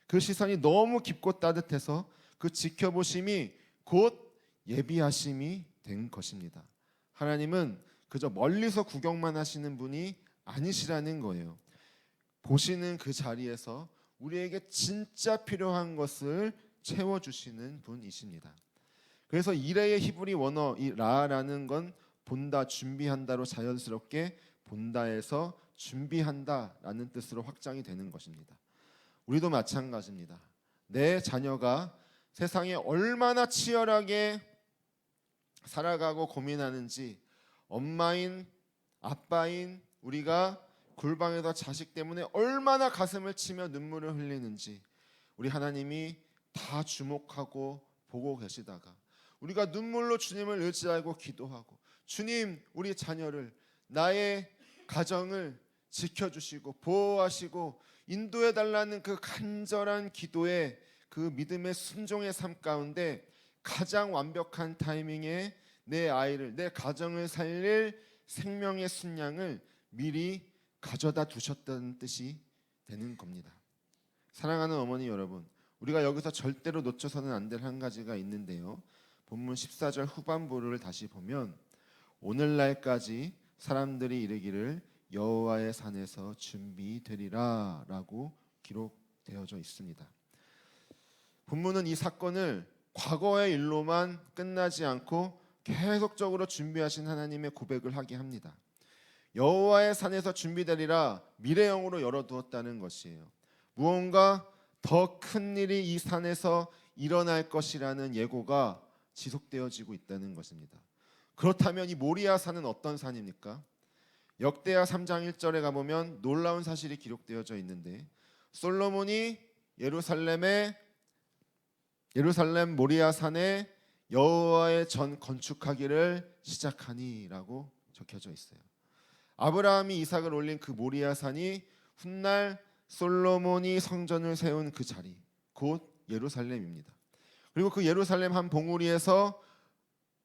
그 시선이 너무 깊고 따뜻해서 그 지켜보심이 곧 예비하심이 된 것입니다. 하나님은 그저 멀리서 구경만 하시는 분이 아니시라는 거예요. 보시는 그 자리에서 우리에게 진짜 필요한 것을 채워주시는 분이십니다. 그래서 이레의 히브리 원어 이 라라는 건 본다, 준비한다로 자연스럽게 본다에서 준비한다라는 뜻으로 확장이 되는 것입니다. 우리도 마찬가지입니다. 내 자녀가 세상에 얼마나 치열하게 살아가고 고민하는지 엄마인 아빠인 우리가 골방에서 자식 때문에 얼마나 가슴을 치며 눈물을 흘리는지 우리 하나님이 다 주목하고 보고 계시다가 우리가 눈물로 주님을 의지하고 기도하고 주님 우리 자녀를 나의 가정을 지켜주시고 보호하시고 인도해달라는 그 간절한 기도의 그 믿음의 순종의 삶 가운데 가장 완벽한 타이밍에 내 아이를 내 가정을 살릴 생명의 순양을 미리 가져다 두셨다는 뜻이 되는 겁니다. 사랑하는 어머니 여러분, 우리가 여기서 절대로 놓쳐서는 안 될 한 가지가 있는데요. 본문 14절 후반부를 다시 보면 오늘날까지 사람들이 이르기를 여호와의 산에서 준비되리라 라고 기록되어져 있습니다. 본문은 이 사건을 과거의 일로만 끝나지 않고 계속적으로 준비하신 하나님의 고백을 하게 합니다. 여호와의 산에서 준비되리라 미래형으로 열어두었다는 것이에요. 무언가 더 큰 일이 이 산에서 일어날 것이라는 예고가 지속되어지고 있다는 것입니다. 그렇다면 이 모리아 산은 어떤 산입니까? 역대하 3장 1절에 가보면 놀라운 사실이 기록되어져 있는데 솔로몬이 예루살렘 모리아 산에 여호와의 전 건축하기를 시작하니라고 적혀져 있어요. 아브라함이 이삭을 올린 그 모리아 산이 훗날 솔로몬이 성전을 세운 그 자리 곧 예루살렘입니다. 그리고 그 예루살렘 한 봉우리에서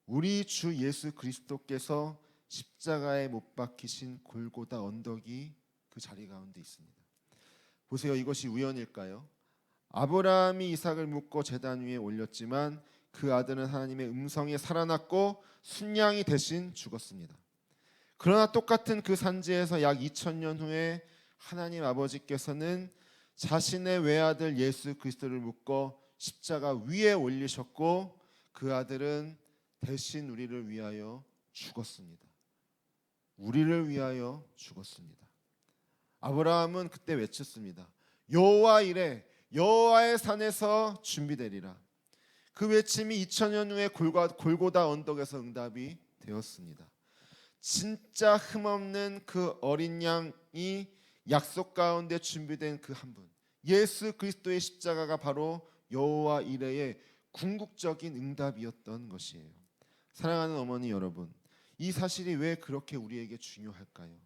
우리 주 예수 그리스도께서 십자가에 못 박히신 골고다 언덕이 그 자리 가운데 있습니다. 보세요. 이것이 우연일까요? 아브라함이 이삭을 묻고 제단 위에 올렸지만 그 아들은 하나님의 음성에 살아났고 순양이 대신 죽었습니다. 그러나 똑같은 그 산지에서 약 2000년 후에 하나님 아버지께서는 자신의 외아들 예수 그리스도를 묶어 십자가 위에 올리셨고 그 아들은 대신 우리를 위하여 죽었습니다. 우리를 위하여 죽었습니다. 아브라함은 그때 외쳤습니다. 여호와 이레 여호와의 산에서 준비되리라. 그 외침이 2000년 후에 골고다 언덕에서 응답이 되었습니다. 진짜 흠없는 그 어린 양이 약속 가운데 준비된 그 한 분, 예수 그리스도의 십자가가 바로 여호와 이레의 궁극적인 응답이었던 것이에요. 사랑하는 어머니 여러분, 이 사실이 왜 그렇게 우리에게 중요할까요?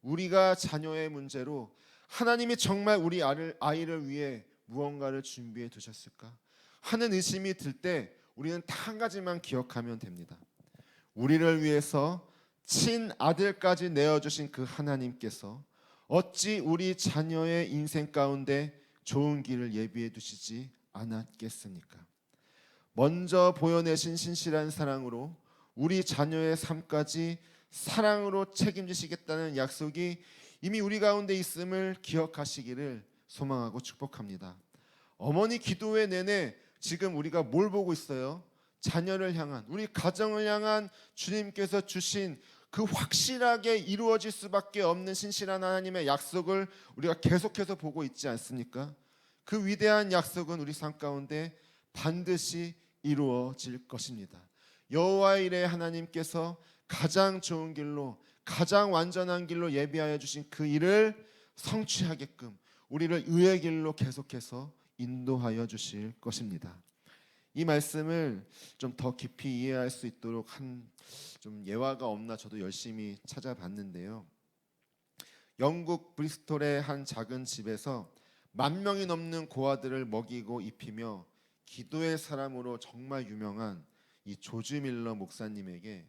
우리가 자녀의 문제로 하나님이 정말 우리 아이를 위해 무언가를 준비해 두셨을까 하는 의심이 들 때 우리는 단 한 가지만 기억하면 됩니다. 우리를 위해서 친아들까지 내어주신 그 하나님께서 어찌 우리 자녀의 인생 가운데 좋은 길을 예비해 두시지 않았겠습니까? 먼저 보여내신 신실한 사랑으로 우리 자녀의 삶까지 사랑으로 책임지시겠다는 약속이 이미 우리 가운데 있음을 기억하시기를 소망하고 축복합니다. 어머니 기도회 내내 지금 우리가 뭘 보고 있어요? 자녀를 향한, 우리 가정을 향한 주님께서 주신 그 확실하게 이루어질 수밖에 없는 신실한 하나님의 약속을 우리가 계속해서 보고 있지 않습니까? 그 위대한 약속은 우리 삶 가운데 반드시 이루어질 것입니다. 여호와의 일에 하나님께서 가장 좋은 길로, 가장 완전한 길로 예비하여 주신 그 일을 성취하게끔 우리를 의의 길로 계속해서 인도하여 주실 것입니다. 이 말씀을 좀 더 깊이 이해할 수 있도록 좀 예화가 없나 저도 열심히 찾아봤는데요. 영국 브리스톨의 한 작은 집에서 10,000명이 넘는 고아들을 먹이고 입히며 기도의 사람으로 정말 유명한 이 조지 밀러 목사님에게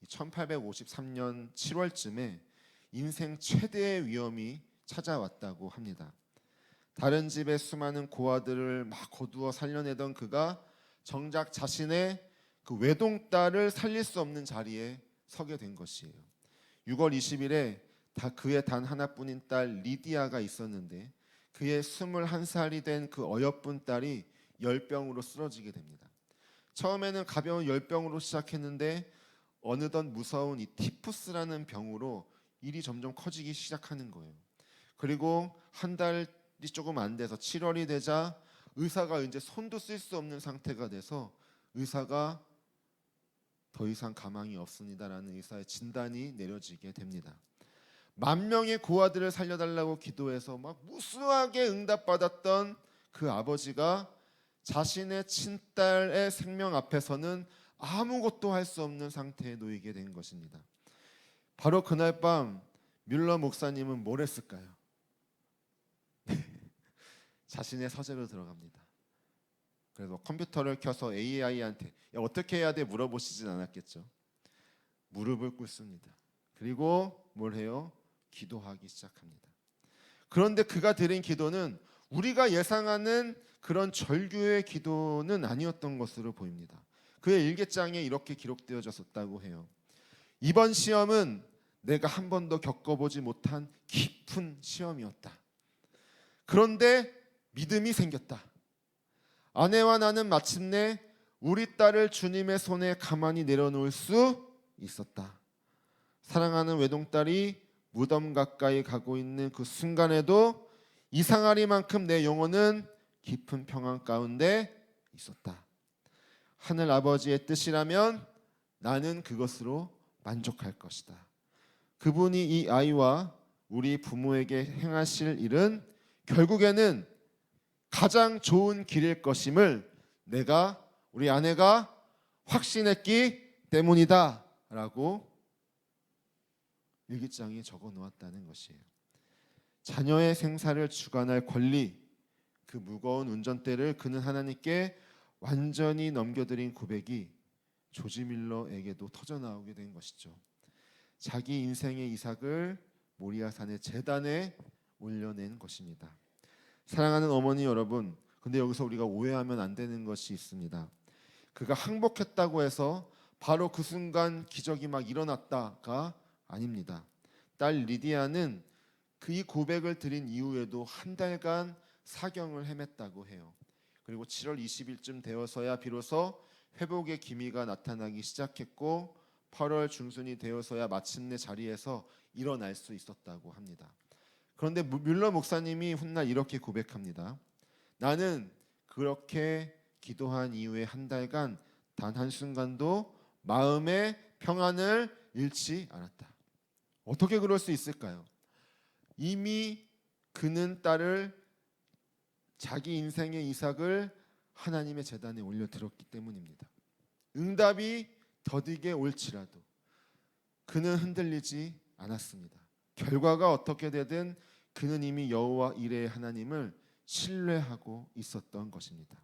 1853년 7월쯤에 인생 최대의 위험이 찾아왔다고 합니다. 다른 집의 수많은 고아들을 막 거두어 살려내던 그가 정작 자신의 그 외동딸을 살릴 수 없는 자리에 서게 된 것이에요. 6월 20일에 그의 단 하나뿐인 딸 리디아가 있었는데 그의 21살이 된 그 어여쁜 딸이 열병으로 쓰러지게 됩니다. 처음에는 가벼운 열병으로 시작했는데 어느덧 무서운 이 티푸스라는 병으로 일이 점점 커지기 시작하는 거예요. 그리고 한 달이 조금 안 돼서 7월이 되자 의사가 이제 손도 쓸 수 없는 상태가 돼서 의사가 더 이상 가망이 없습니다라는 의사의 진단이 내려지게 됩니다. 10,000명의 고아들을 살려달라고 기도해서 막 무수하게 응답받았던 그 아버지가 자신의 친딸의 생명 앞에서는 아무것도 할 수 없는 상태에 놓이게 된 것입니다. 바로 그날 밤 뮬러 목사님은 뭘 했을까요? 자신의 서재로 들어갑니다. 그래서 컴퓨터를 켜서 AI한테 어떻게 해야 돼 물어보시진 않았겠죠. 무릎을 꿇습니다. 그리고 뭘 해요? 기도하기 시작합니다. 그런데 그가 드린 기도는 우리가 예상하는 그런 절규의 기도는 아니었던 것으로 보입니다. 그의 일기장에 이렇게 기록되어졌다고 해요. 이번 시험은 내가 한 번도 겪어보지 못한 깊은 시험이었다. 그런데 믿음이 생겼다. 아내와 나는 마침내 우리 딸을 주님의 손에 가만히 내려놓을 수 있었다. 사랑하는 외동딸이 무덤 가까이 가고 있는 그 순간에도 이상하리만큼 내 영혼은 깊은 평안 가운데 있었다. 하늘 아버지의 뜻이라면 나는 그것으로 만족할 것이다. 그분이 이 아이와 우리 부모에게 행하실 일은 결국에는 가장 좋은 길일 것임을 우리 아내가 확신했기 때문이다 라고 일기장에 적어 놓았다는 것이에요. 자녀의 생사를 주관할 권리, 그 무거운 운전대를 그는 하나님께 완전히 넘겨드린 고백이 조지 밀러에게도 터져나오게 된 것이죠. 자기 인생의 이삭을 모리아산의 제단에 올려낸 것입니다. 사랑하는 어머니 여러분, 근데 여기서 우리가 오해하면 안 되는 것이 있습니다. 그가 항복했다고 해서 바로 그 순간 기적이 막 일어났다가 아닙니다. 딸 리디아는 이 고백을 드린 이후에도 한 달간 사경을 헤맸다고 해요. 그리고 7월 20일쯤 되어서야 비로소 회복의 기미가 나타나기 시작했고 8월 중순이 되어서야 마침내 자리에서 일어날 수 있었다고 합니다. 그런데 뮬러 목사님이 훗날 이렇게 고백합니다. 나는 그렇게 기도한 이후에 한 달간 단 한순간도 마음의 평안을 잃지 않았다. 어떻게 그럴 수 있을까요? 이미 그는 자기 인생의 이삭을 하나님의 제단에 올려드렸기 때문입니다. 응답이 더디게 올지라도 그는 흔들리지 않았습니다. 결과가 어떻게 되든 그는 이미 여호와 이레의 하나님을 신뢰하고 있었던 것입니다.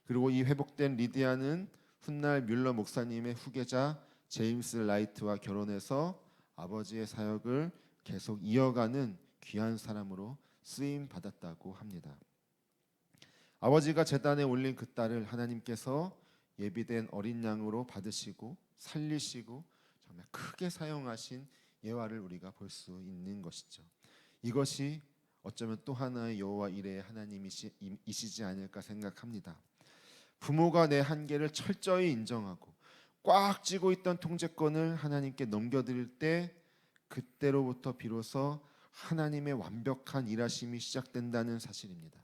그리고 이 회복된 리디아는 훗날 뮬러 목사님의 후계자 제임스 라이트와 결혼해서 아버지의 사역을 계속 이어가는 귀한 사람으로 쓰임 받았다고 합니다. 아버지가 제단에 올린 그 딸을 하나님께서 예비된 어린 양으로 받으시고 살리시고 정말 크게 사용하신 예화를 우리가 볼 수 있는 것이죠. 이것이 어쩌면 또 하나의 여호와 이레의 하나님이시지 않을까 생각합니다. 부모가 내 한계를 철저히 인정하고 꽉 쥐고 있던 통제권을 하나님께 넘겨드릴 때 그때로부터 비로소 하나님의 완벽한 일하심이 시작된다는 사실입니다.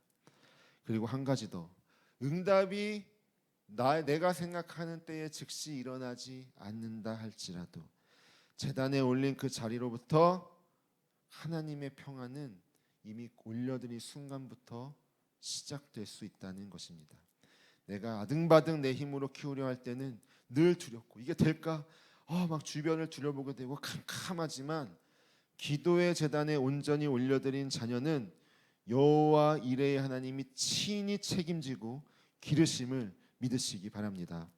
그리고 한 가지 더, 응답이 내가 생각하는 때에 즉시 일어나지 않는다 할지라도 제단에 올린 그 자리로부터 하나님의 평안은 이미 올려드린 순간부터 시작될 수 있다는 것입니다. 내가 아등바등 내 힘으로 키우려 할 때는 늘 두렵고 이게 될까? 막 주변을 둘러보게 되고 캄캄하지만 기도의 제단에 온전히 올려드린 자녀는 여호와 이레의 하나님이 친히 책임지고 기르심을 믿으시기 바랍니다.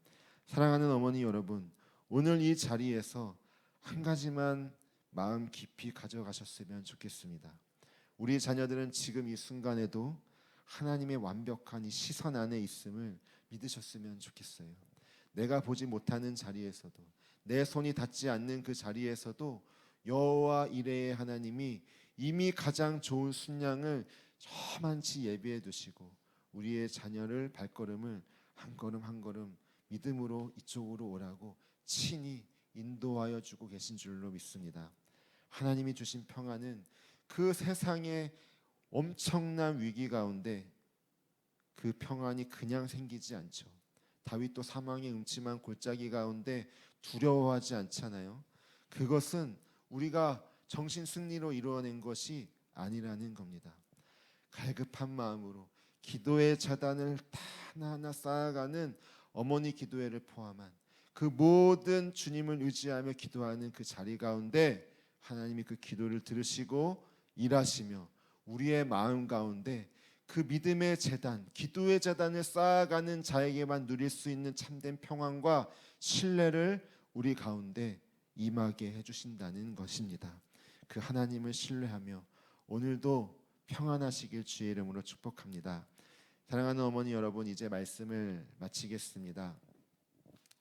사랑하는 어머니 여러분, 오늘 이 자리에서 한 가지만 마음 깊이 가져가셨으면 좋겠습니다. 우리 자녀들은 지금 이 순간에도 하나님의 완벽한 이 시선 안에 있음을 믿으셨으면 좋겠어요. 내가 보지 못하는 자리에서도, 내 손이 닿지 않는 그 자리에서도 여호와 이레의 하나님이 이미 가장 좋은 순양을 저만치 예비해 두시고 우리의 자녀를 발걸음을 한 걸음 한 걸음 믿음으로 이쪽으로 오라고 친히 인도하여 주고 계신 줄로 믿습니다. 하나님이 주신 평안은 그 세상의 엄청난 위기 가운데 그 평안이 그냥 생기지 않죠. 다윗도 사망의 음침한 골짜기 가운데 두려워하지 않잖아요. 그것은 우리가 정신 승리로 이루어낸 것이 아니라는 겁니다. 갈급한 마음으로 기도의 자단을 하나하나 쌓아가는 어머니 기도회를 포함한 그 모든 주님을 의지하며 기도하는 그 자리 가운데 하나님이 그 기도를 들으시고 일하시며 우리의 마음 가운데 그 믿음의 제단, 기도의 제단을 쌓아가는 자에게만 누릴 수 있는 참된 평안과 신뢰를 우리 가운데 임하게 해주신다는 것입니다. 그 하나님을 신뢰하며 오늘도 평안하시길 주의 이름으로 축복합니다. 사랑하는 어머니 여러분, 이제 말씀을 마치겠습니다.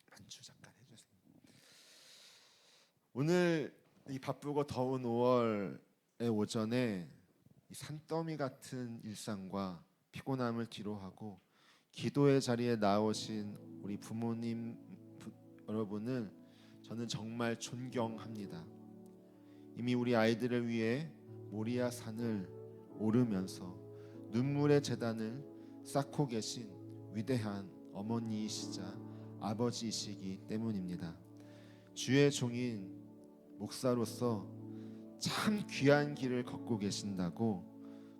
반주 잠깐 해주세요. 오늘 이 바쁘고 더운 5월의 오전에 이 산더미 같은 일상과 피곤함을 뒤로하고 기도의 자리에 나오신 우리 부모님 여러분을 저는 정말 존경합니다. 이미 우리 아이들을 위해 모리아 산을 오르면서 눈물의 제단을 쌓고 계신 위대한 어머니이시자 아버지이시기 때문입니다. 주의 종인 목사로서 참 귀한 길을 걷고 계신다고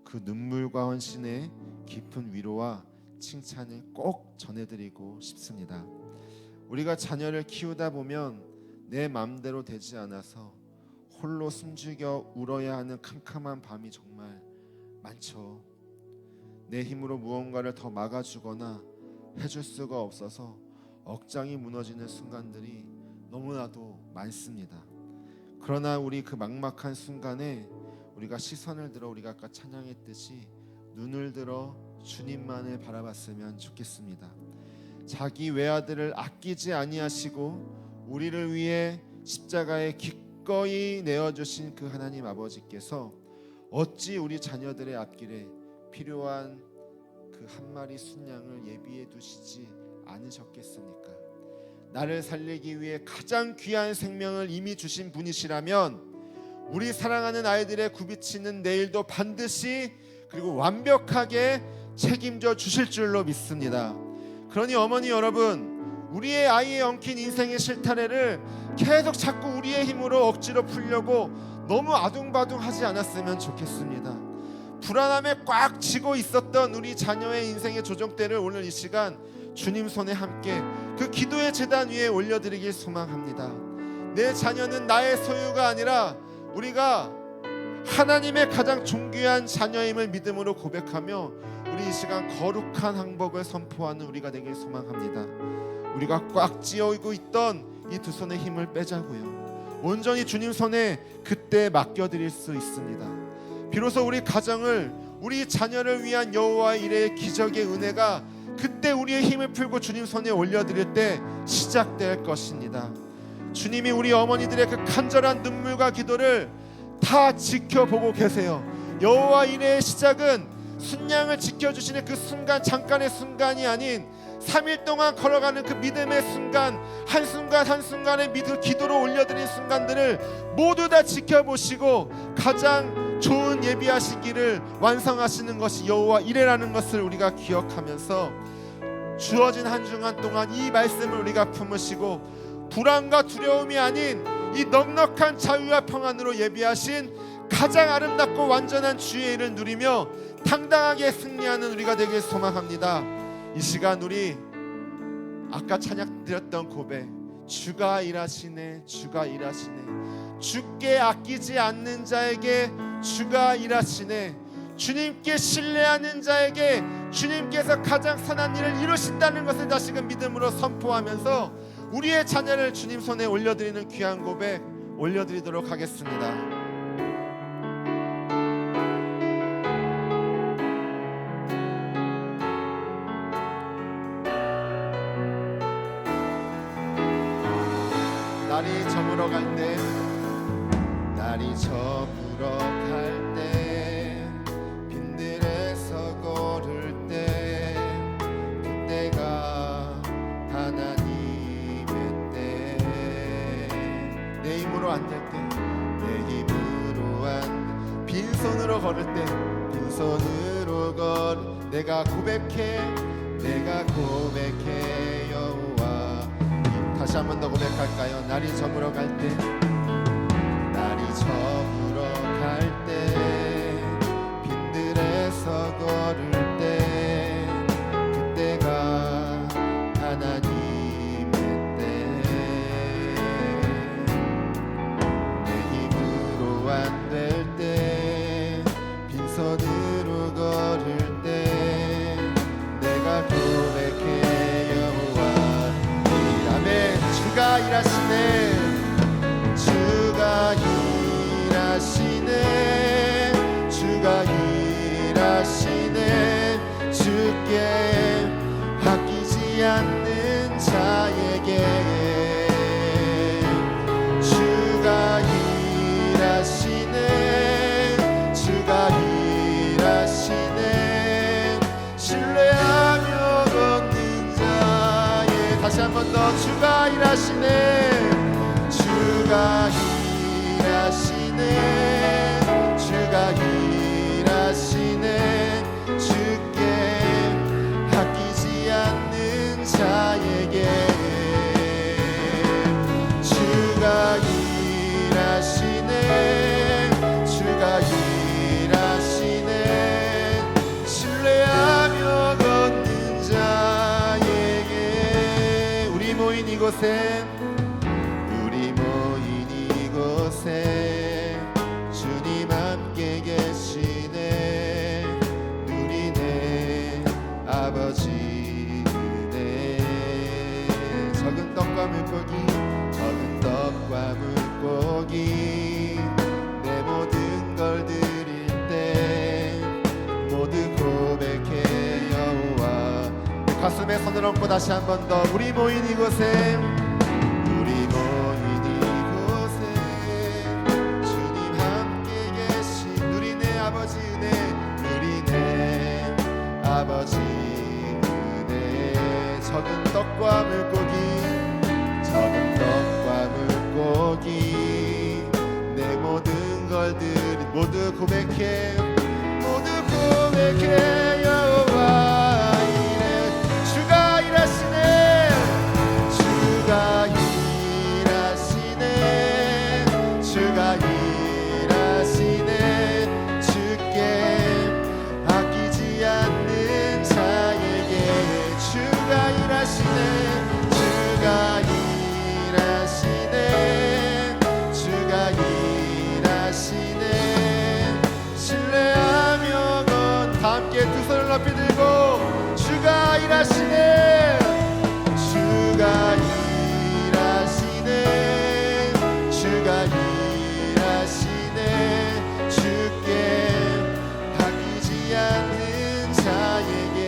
그 눈물과 헌신의 깊은 위로와 칭찬을 꼭 전해드리고 싶습니다. 우리가 자녀를 키우다 보면 내 마음대로 되지 않아서 홀로 숨죽여 울어야 하는 캄캄한 밤이 정말 많죠. 내 힘으로 무언가를 더 막아주거나 해줄 수가 없어서 억장이 무너지는 순간들이 너무나도 많습니다. 그러나 우리 그 막막한 순간에 우리가 시선을 들어 우리가 아까 찬양했듯이 눈을 들어 주님만을 바라봤으면 좋겠습니다. 자기 외아들을 아끼지 아니하시고 우리를 위해 십자가에 기꺼이 내어주신 그 하나님 아버지께서 어찌 우리 자녀들의 앞길에 필요한 그 한 마리 순양을 예비해 두시지 않으셨겠습니까? 나를 살리기 위해 가장 귀한 생명을 이미 주신 분이시라면 우리 사랑하는 아이들의 굽이치는 내일도 반드시 그리고 완벽하게 책임져 주실 줄로 믿습니다. 그러니 어머니 여러분, 우리의 아이의 엉킨 인생의 실타래를 계속 자꾸 우리의 힘으로 억지로 풀려고 너무 아둥바둥하지 않았으면 좋겠습니다. 불안함에 꽉 쥐고 있었던 우리 자녀의 인생의 조정대를 오늘 이 시간 주님 손에 함께 그 기도의 제단 위에 올려드리길 소망합니다. 내 자녀는 나의 소유가 아니라 우리가 하나님의 가장 존귀한 자녀임을 믿음으로 고백하며 우리 이 시간 거룩한 항복을 선포하는 우리가 되길 소망합니다. 우리가 꽉 쥐어이고 있던 이 두 손의 힘을 빼자고요. 온전히 주님 손에 그때 맡겨드릴 수 있습니다. 비로소 우리 가정을, 우리 자녀를 위한 여호와의 이레의 기적의 은혜가 그때 우리의 힘을 풀고 주님 손에 올려드릴 때 시작될 것입니다. 주님이 우리 어머니들의 그 간절한 눈물과 기도를 다 지켜보고 계세요. 여호와 이레의 시작은 순양을 지켜주시는 그 순간, 잠깐의 순간이 아닌 3일 동안 걸어가는 그 믿음의 순간, 한순간 한순간의 기도로 올려드린 순간들을 모두 다 지켜보시고 가장 좋은 예비하시기를 완성하시는 것이 여호와 이레라는 것을 우리가 기억하면서 주어진 한 주간 동안 이 말씀을 우리가 품으시고 불안과 두려움이 아닌 이 넉넉한 자유와 평안으로 예비하신 가장 아름답고 완전한 주의 일을 누리며 당당하게 승리하는 우리가 되길 소망합니다. 이 시간 우리 아까 찬양 드렸던 고백, 주가 일하시네, 주가 일하시네, 주께 아끼지 않는 자에게 주가 일하시네, 주님께 신뢰하는 자에게 주님께서 가장 선한 일을 이루신다는 것을 다시금 믿음으로 선포하면서 우리의 자녀를 주님 손에 올려드리는 귀한 고백 올려드리도록 하겠습니다. 날이 저물어 갈 때, 날이 저물어 갈 때, 빈들에서 걸을 때, 그때가 하나님의 때. 내 힘으로 안 될 때, 내 힘으로 안, 빈손으로 걸을 때, 빈손으로 내가 고백해, 내가 고백해 여호와. 다시 한 번 더 고백할까요? 날이 저물어 갈 때, 날이 저물어 갈 때, 빈들에서 걸을 때, 그때가 하나님의 때. 내 힘으로 안 될 때, 빈손으로 걸을 때, 내가 고백해 여호와. 주가 일하시네, 주가 일하시네, 주가 일하시네, 주께 아끼지 않는 자에게 주가 일하시네, 주가 일하시네, 신뢰하며 걷는 자에. 다시 한 번 더. 주가 일하시네, 주가 일하시네, 주가 일하시네, 주께 아끼지 않는 자에게 주가 일하시네, 주가 일하시네, 신뢰하며 걷는 자에게. 우리 모인 이곳에, 우리 모인 이곳에 주님 함께 계시네, 누리네 아버지 은혜. 적은 떡과 물고기, 적은 떡과 물고기, 내 모든 걸 드릴 때 모두 고백해 여호와. 가슴에 손을 얹고 다시 한 번 더. 우리 모인 이곳에, 우리 모인 이곳에 주님 함께 계신 누리네 아버지 은혜, 누리네 아버지 은혜. 적은 떡과 물고기, 적은 떡과 물고기, 내 모든 걸 모두 고백해, 모두 고백해 여호와. 주가 일하시네, 주가 일하시네, 주가 일하시네, 주께 아끼지 않는 자에게 주가 일하시네, 주가 일하시네, 주가 일하시네, 신뢰하며 다 함께 두 손을 높이 들고 주가 일하시네, 주가 일하시네, 주가 일하시네, 주께 아끼지 않는 자에게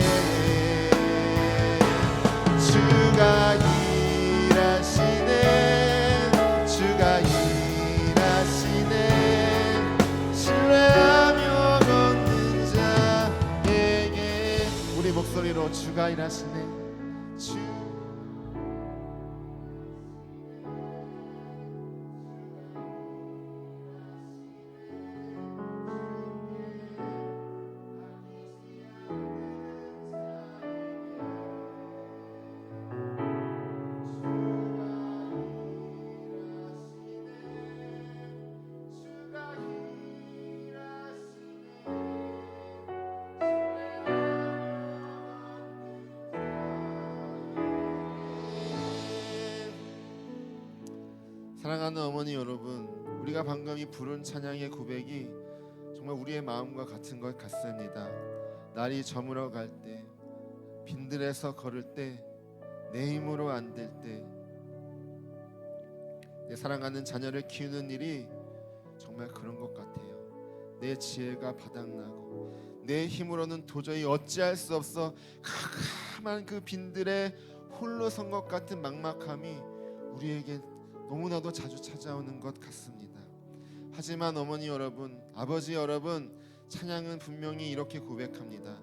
주가 일하시네, 주가 일하시네. 주 사랑하는 어머니 여러분, 우리가 방금 이 부른 찬양의 고백이 정말 우리의 마음과 같은 것 같습니다. 날이 저물어 갈 때, 빈들에서 걸을 때, 내 힘으로 안 될 때, 내 사랑하는 자녀를 키우는 일이 정말 그런 것 같아요. 내 지혜가 바닥나고 내 힘으로는 도저히 어찌할 수 없어 캄캄한 그 빈들에 홀로 선 것 같은 막막함이 우리에게 너무나도 자주 찾아오는 것 같습니다. 하지만 어머니 여러분, 아버지 여러분, 찬양은 분명히 이렇게 고백합니다.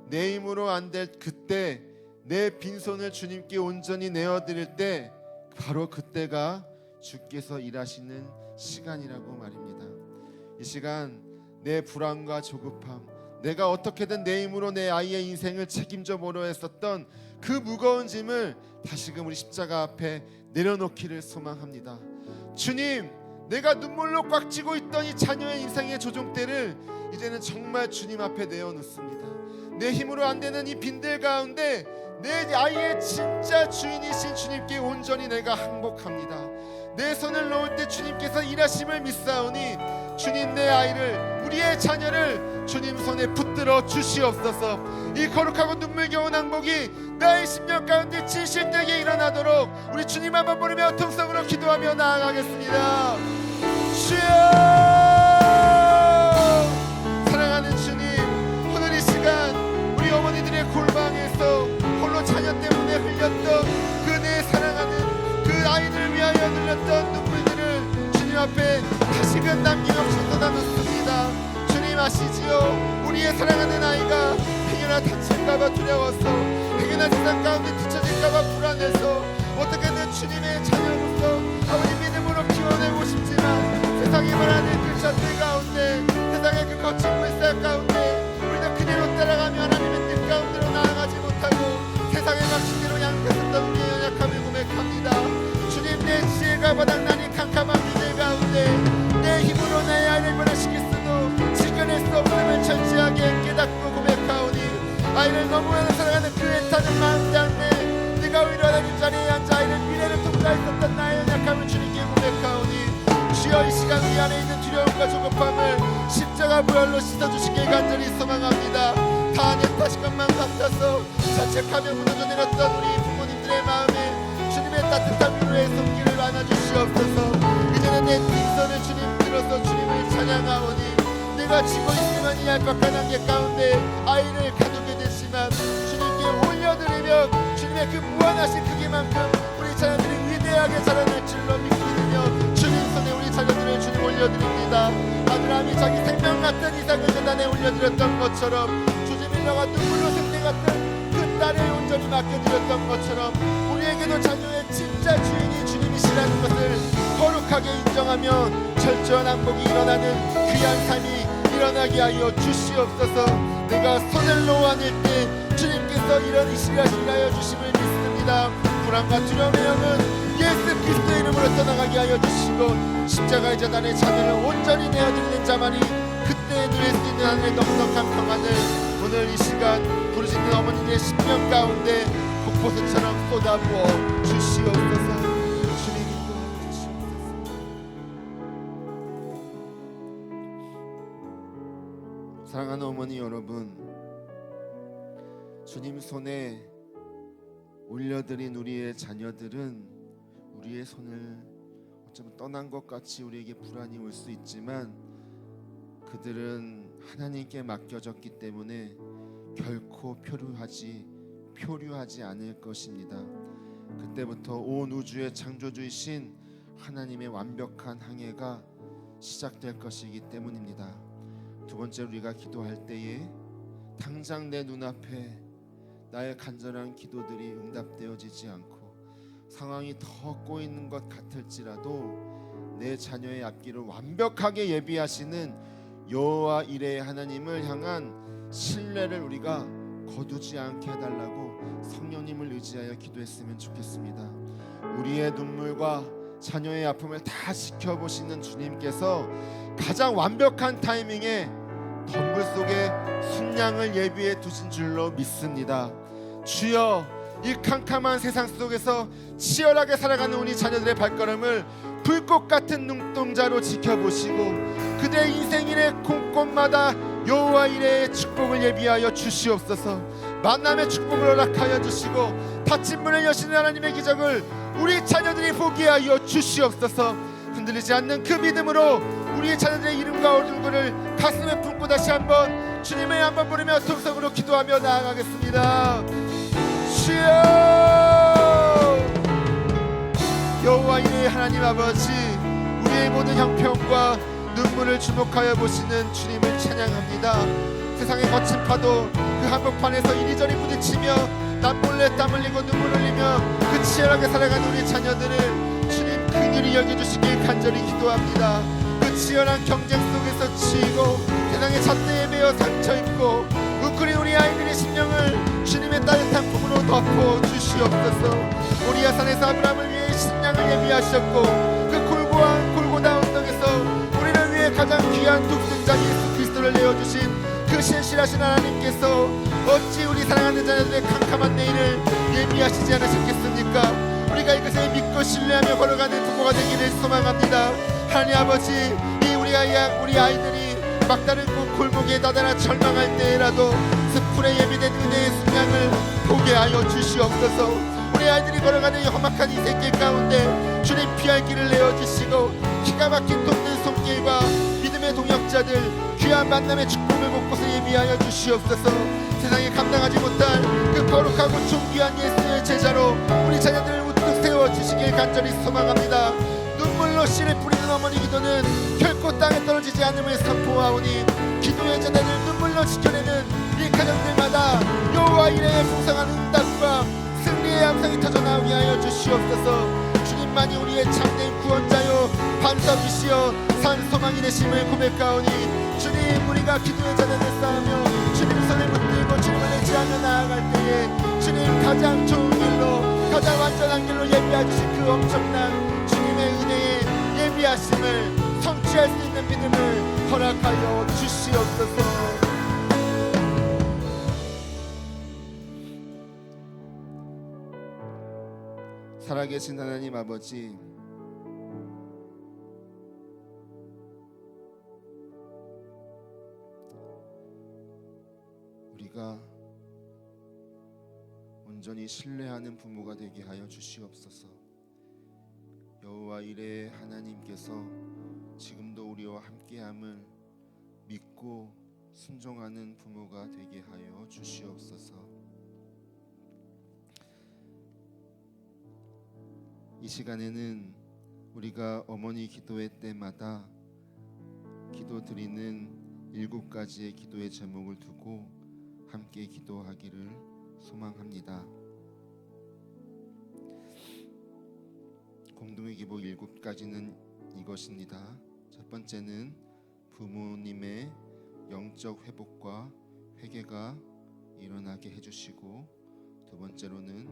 내 힘으로 안 될 그때, 내 빈손을 주님께 온전히 내어드릴 때, 바로 그때가 주께서 일하시는 시간이라고 말입니다. 이 시간 내 불안과 조급함, 내가 어떻게든 내 힘으로 내 아이의 인생을 책임져 보려 했었던 그 무거운 짐을 다시금 우리 십자가 앞에 내려놓기를 소망합니다. 주님, 내가 눈물로 꽉 쥐고 있던 이 자녀의 인생의 조종대를 이제는 정말 주님 앞에 내어놓습니다. 내 힘으로 안 되는 이 빈들 가운데 내 아이의 진짜 주인이신 주님께 온전히 내가 항복합니다. 내 손을 놓을 때 주님께서 일하심을 믿사오니 주님, 내 아이를, 우리의 자녀를 주님 손에 붙들어 주시옵소서. 이 거룩하고 눈물겨운 항복이 나의 심령 가운데 진실되게 일어나도록 우리 주님 한번 부르며 통성으로 기도하며 나아가겠습니다. 주여, 사랑하는 주님, 오늘 이 시간 우리 어머니들의 골방에서 홀로 자녀 때문에 흘렸던 그 내 사랑하는 그 아이들을 위하여 흘렸던 눈물들을 주님 앞에 다시금 남김없이 쏟아놓습니다. 주님 아시지요? 우리의 사랑하는 아이가 행여나 다칠까봐 두려워서, 행여나 세상 가운데 뒤처질까봐 불안해서 어떻게든 주님의 자녀로서 아버지 믿음으로 키워내고 싶지만 세상이 말하는 그 잣들 가운데, 세상의 그 거친 물살 가운데 우리도 그대로 따라가며 하나님의 뜻 가운데로 나아가지 못하고 세상의 방식대로 양육했었던 우리의 연약함을 고백합니다. 주님, 내 지혜가 바닥나니 캄캄한 빈들 가운데 내 힘으로 내 아이를 변화시킬 수도 지켜낼 수 없음을 철저하게 깨닫고 고백하오니 아이를 너무나 사랑하는 그 애타는 마음 때문에 네가 오히려 하나님 자리에 앉아 아이를 미래를 통과했었던 나의 연약함을 주님께 고백하오니 주여, 이 시간 우리 안에 있는 두려움과 조급함을 십자가 부활로 씻어주시길 간절히 소망합니다. 다 내 탓인 것만 같아서 자책하며 무너져 내렸던 우리 부모님들의 마음에 주님의 따뜻한 위로의 손길을 안아주시옵소서. 이제는 내 뒷손을 주님 들어서 주님을 찬양하오니 내가 지고 있으면 이 얄팍한 한계 가운데 아이를 가두게 됐지만 주님께 올려드리며 주님의 그 무한하신 크기만큼 우리 자녀들이 위대하게 자라날 줄로 믿으며 주님 손에 우리 자녀들을 주님 올려드립니다. 아브라함이 자기 생명 같은 이삭을 재단에 올려드렸던 것처럼, 조지밀러가 눈물로 생대 같은 그 딸을 온전히 맡겨드렸던 것처럼 우리에게도 자녀의 진짜 주인이 주님이시라는 것을 거룩하게 인정하며 철저한 항복이 일어나는 귀한 삶이 일어나게 하여 주시옵소서. 내가 손을 놓아낼 때 주님께서 일어나시려 주심을 믿습니다. 불안과 두려움의 영은 예수 그리스도의 이름으로 떠나가게 하여 주시고 십자가의 재단에 자녀를 온전히 내어드리는 자만이 그때에 누릴 수 있는 하늘의 넉넉한 평안을 오늘 이 시간 부르짖는 어머니의 심령 가운데 폭포수처럼 쏟아부어 주시옵소서. 주님 인도하여 주시옵소서. 사랑하는 어머니 여러분, 주님 손에 올려드린 우리의 자녀들은 우리의 손을 어쩌면 떠난 것 같이 우리에게 불안이 올 수 있지만 그들은 하나님께 맡겨졌기 때문에 결코 표류하지 않을 것입니다. 그때부터 온 우주의 창조주이신 하나님의 완벽한 항해가 시작될 것이기 때문입니다. 두 번째로 우리가 기도할 때에 당장 내 눈앞에 나의 간절한 기도들이 응답되어지지 않고 상황이 더 꼬이는 것 같을지라도 내 자녀의 앞길을 완벽하게 예비하시는 여호와 이레의 하나님을 향한 신뢰를 우리가 거두지 않게 해달라고 성령님을 의지하여 기도했으면 좋겠습니다. 우리의 눈물과 자녀의 아픔을 다 지켜보시는 주님께서 가장 완벽한 타이밍에 덤불 속에 순양을 예비해 두신 줄로 믿습니다. 주여, 이 캄캄한 세상 속에서 치열하게 살아가는 우리 자녀들의 발걸음을 불꽃 같은 눈동자로 지켜보시고 그들의 인생일의 곳곳마다 여호와 이레의 축복을 예비하여 주시옵소서. 만남의 축복을 허락하여 주시고 닫힌 문을 여시는 하나님의 기적을 우리 자녀들이 보게 하여 주시옵소서. 흔들리지 않는 그 믿음으로 우리의 자녀들의 이름과 얼굴을 가슴에 품고 다시 한번 주님의 한번 부르며 통성으로 기도하며 나아가겠습니다. 주여, 여호와 이레의 하나님 아버지, 우리의 모든 형편과 눈물을 주목하여 보시는 주님을 찬양합니다. 세상의 거친 파도 그 한복판에서 이리저리 부딪히며 남몰래 땀 흘리고 눈물 흘리며 그 치열하게 살아가는 우리 자녀들을 주님 긍휼히 여겨주시길 간절히 기도합니다. 그 치열한 경쟁 속에서 치이고 세상의 잣대에 매여 상처입고 웅크린 우리 아이들의 심령을 주님의 따뜻한 품으로 덮어 주시옵소서. 우리 야산에서 아브라함을 위해 신양을 예비하셨고 그 골고다 언덕에서 우리를 위해 가장 귀한 독생자 예수 그리스도를 내어주신 그 신실하신 하나님께서 어찌 우리 사랑하는 자녀들의 캄캄한 내일을 예비하시지 않으셨겠습니까? 우리가 이것을 믿고 신뢰하며 걸어가는 부모가 되기를 소망합니다. 하나님 아버지, 이 우리 아이들이 막다른 골목에 나다라 절망할 때라도 스풀에 예비된 은혜의 순양을 보게 하여 주시옵소서. 우리 아이들이 걸어가는 이 험악한 인생길 가운데 주님 피할 길을 내어주시고 기가 막힌 돕는 손길과 믿음의 동역자들 귀한 만남의 축복을 곳곳에 예비하여 주시옵소서. 세상에 감당하지 못할 그 거룩하고 존귀한 예수의 제자로 우리 자녀들을 우뚝 세워주시길 간절히 소망합니다. 눈물로 씨를 뿌리는 어머니 기도는 결코 땅에 떨어지지 않음을 선포하오니 기도의 자녀를 눈물로 지켜내는 이 가정들마다 여호와 이레의 풍성한 응답과 승리의 함성이 터져나오게 하여 주시옵소서. 주님만이 우리의 참된 구원자요 반석이시여 산소망이 되심을 고백하오니 주님, 우리가 기도의 자녀를 쌓으며 주님 손을 붙들고 주님을 의지하며 나아갈 때에 주님 가장 좋은 길로 가장 완전한 길로 예비하신 그 엄청난 주님의 은혜에 예비하심을 성취할 수 있는 믿음을 허락하여 주시옵소서. 살아계신 하나님 아버지, 우리가 온전히 신뢰하는 부모가 되게 하여 주시옵소서. 여호와 이레의 하나님께서 지금도 우리와 함께함을 믿고 순종하는 부모가 되게 하여 주시옵소서. 이 시간에는 우리가 어머니 기도회 때마다 기도드리는 7가지의 기도의 제목을 두고 함께 기도하기를 소망합니다. 공동의 기복 7가지는 이것입니다. 첫 번째는 부모님의 영적 회복과 회개가 일어나게 해주시고, 두 번째로는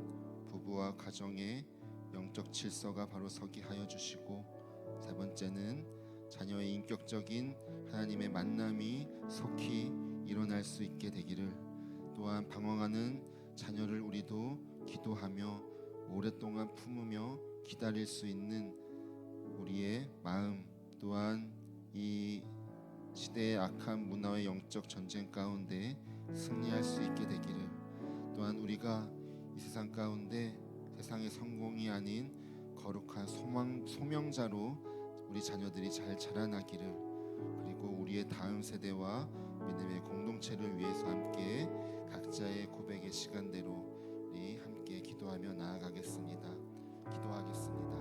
부부와 가정의 영적 질서가 바로 서게 하여 주시고, 세 번째는 자녀의 인격적인 하나님의 만남이 속히 일어날 수 있게 되기를, 또한 방황하는 자녀를 우리도 기도하며 오랫동안 품으며 기다릴 수 있는 우리의 마음, 또한 이 시대의 악한 문화의 영적 전쟁 가운데 승리할 수 있게 되기를, 또한 우리가 이 세상 가운데 세상의 성공이 아닌 거룩한 소명자로 우리 자녀들이 잘 자라나기를, 그리고 우리의 다음 세대와 믿음의 공동체를 위해서 함께 각자의 고백의 시간대로 우리 함께 기도하며 나아가겠습니다. 기도하겠습니다.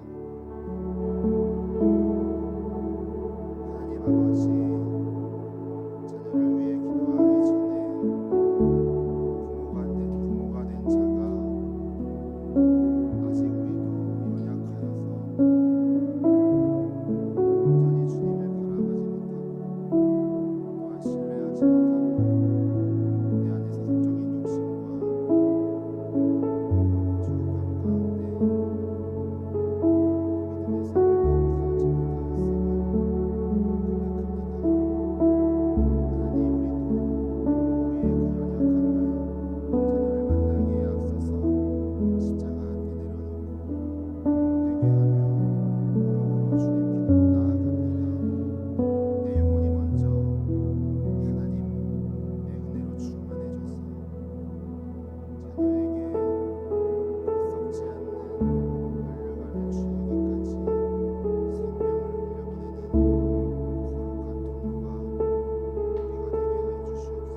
하나님 아버지, 자녀를 위해 기도하기 전에 부모가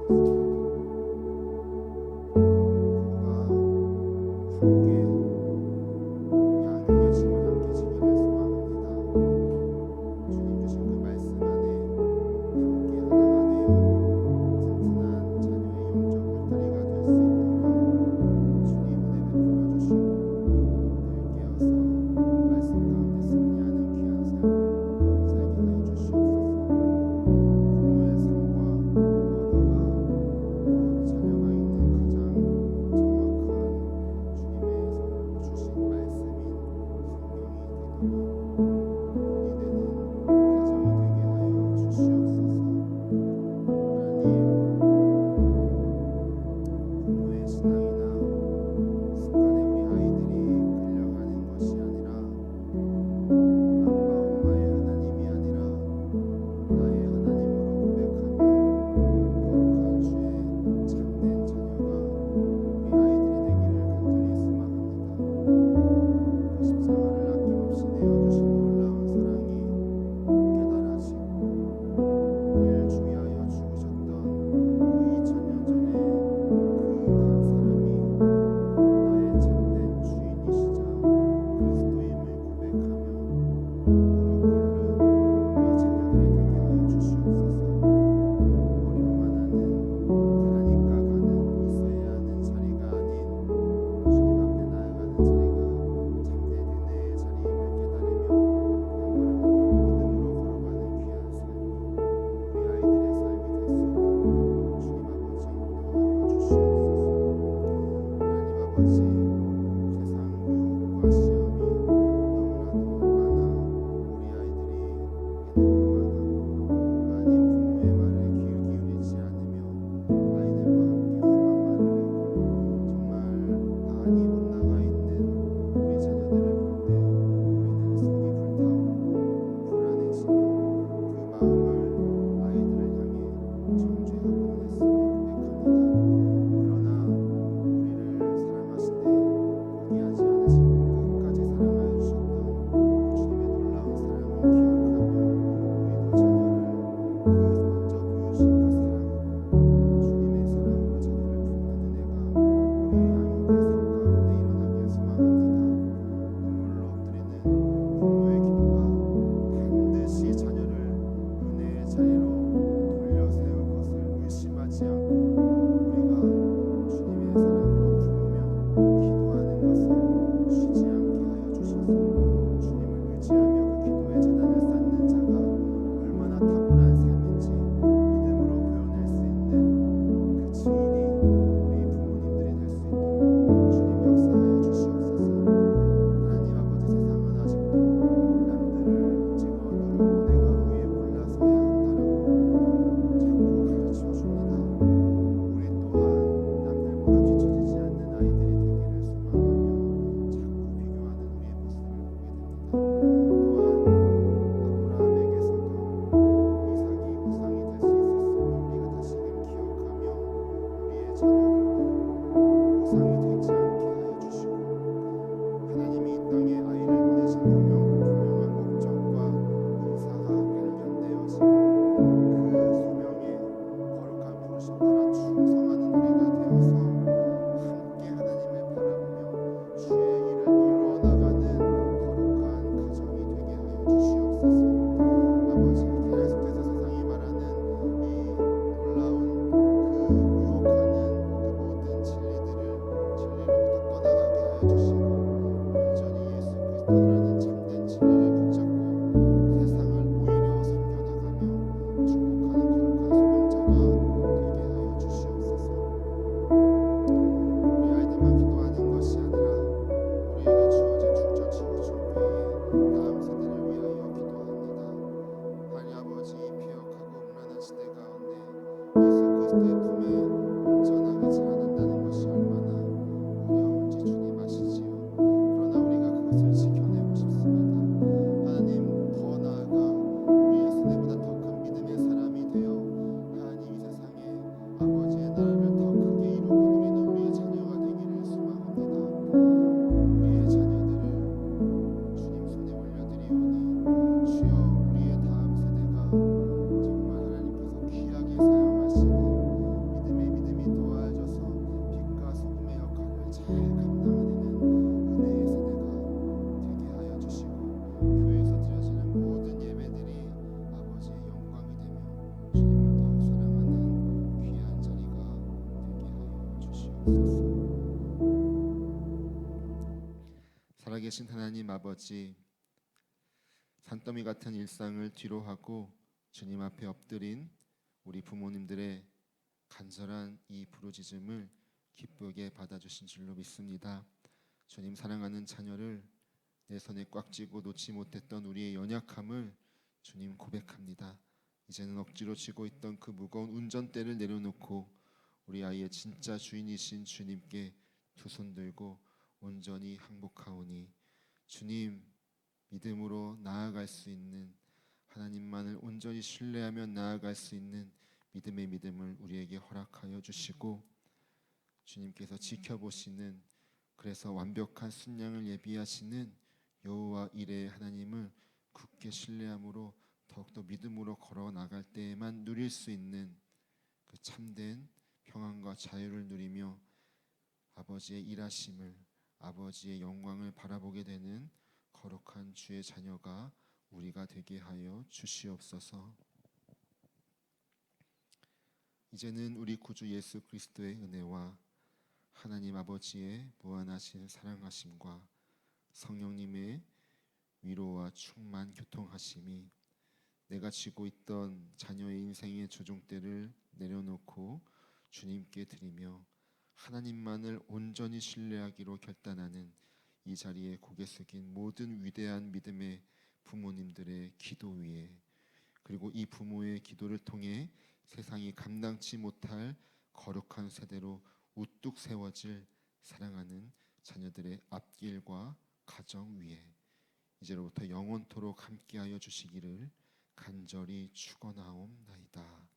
그 살아계신 하나님 아버지, 산더미 같은 일상을 뒤로하고 주님 앞에 엎드린 우리 부모님들의 간절한 이 부르짖음을 기쁘게 받아주신 줄로 믿습니다. 주님, 사랑하는 자녀를 내 손에 꽉 쥐고 놓지 못했던 우리의 연약함을 주님 고백합니다. 이제는 억지로 쥐고 있던 그 무거운 운전대를 내려놓고 우리 아이의 진짜 주인이신 주님께 두 손 들고 온전히 항복하오니, 주님, 믿음으로 나아갈 수 있는, 하나님만을 온전히 신뢰하며 나아갈 수 있는 믿음의 믿음을 우리에게 허락하여 주시고, 주님께서 지켜보시는, 그래서 완벽한 순양을 예비하시는 여호와 이레의 하나님을 굳게 신뢰함으로 더욱더 믿음으로 걸어 나갈 때에만 누릴 수 있는 그 참된 평안과 자유를 누리며 아버지의 일하심을, 아버지의 영광을 바라보게 되는 거룩한 주의 자녀가 우리가 되게 하여 주시옵소서. 이제는 우리 구주 예수 그리스도의 은혜와 하나님 아버지의 무한하신 사랑하심과 성령님의 위로와 충만 교통하심이 내가 쥐고 있던 자녀의 인생의 조종대를 내려놓고 주님께 드리며 하나님만을 온전히 신뢰하기로 결단하는 이 자리에 고개 숙인 모든 위대한 믿음의 부모님들의 기도 위에, 그리고 이 부모의 기도를 통해 세상이 감당치 못할 거룩한 세대로 우뚝 세워질 사랑하는 자녀들의 앞길과 가정 위에 이제로부터 영원토록 함께하여 주시기를 간절히 축원하옵나이다.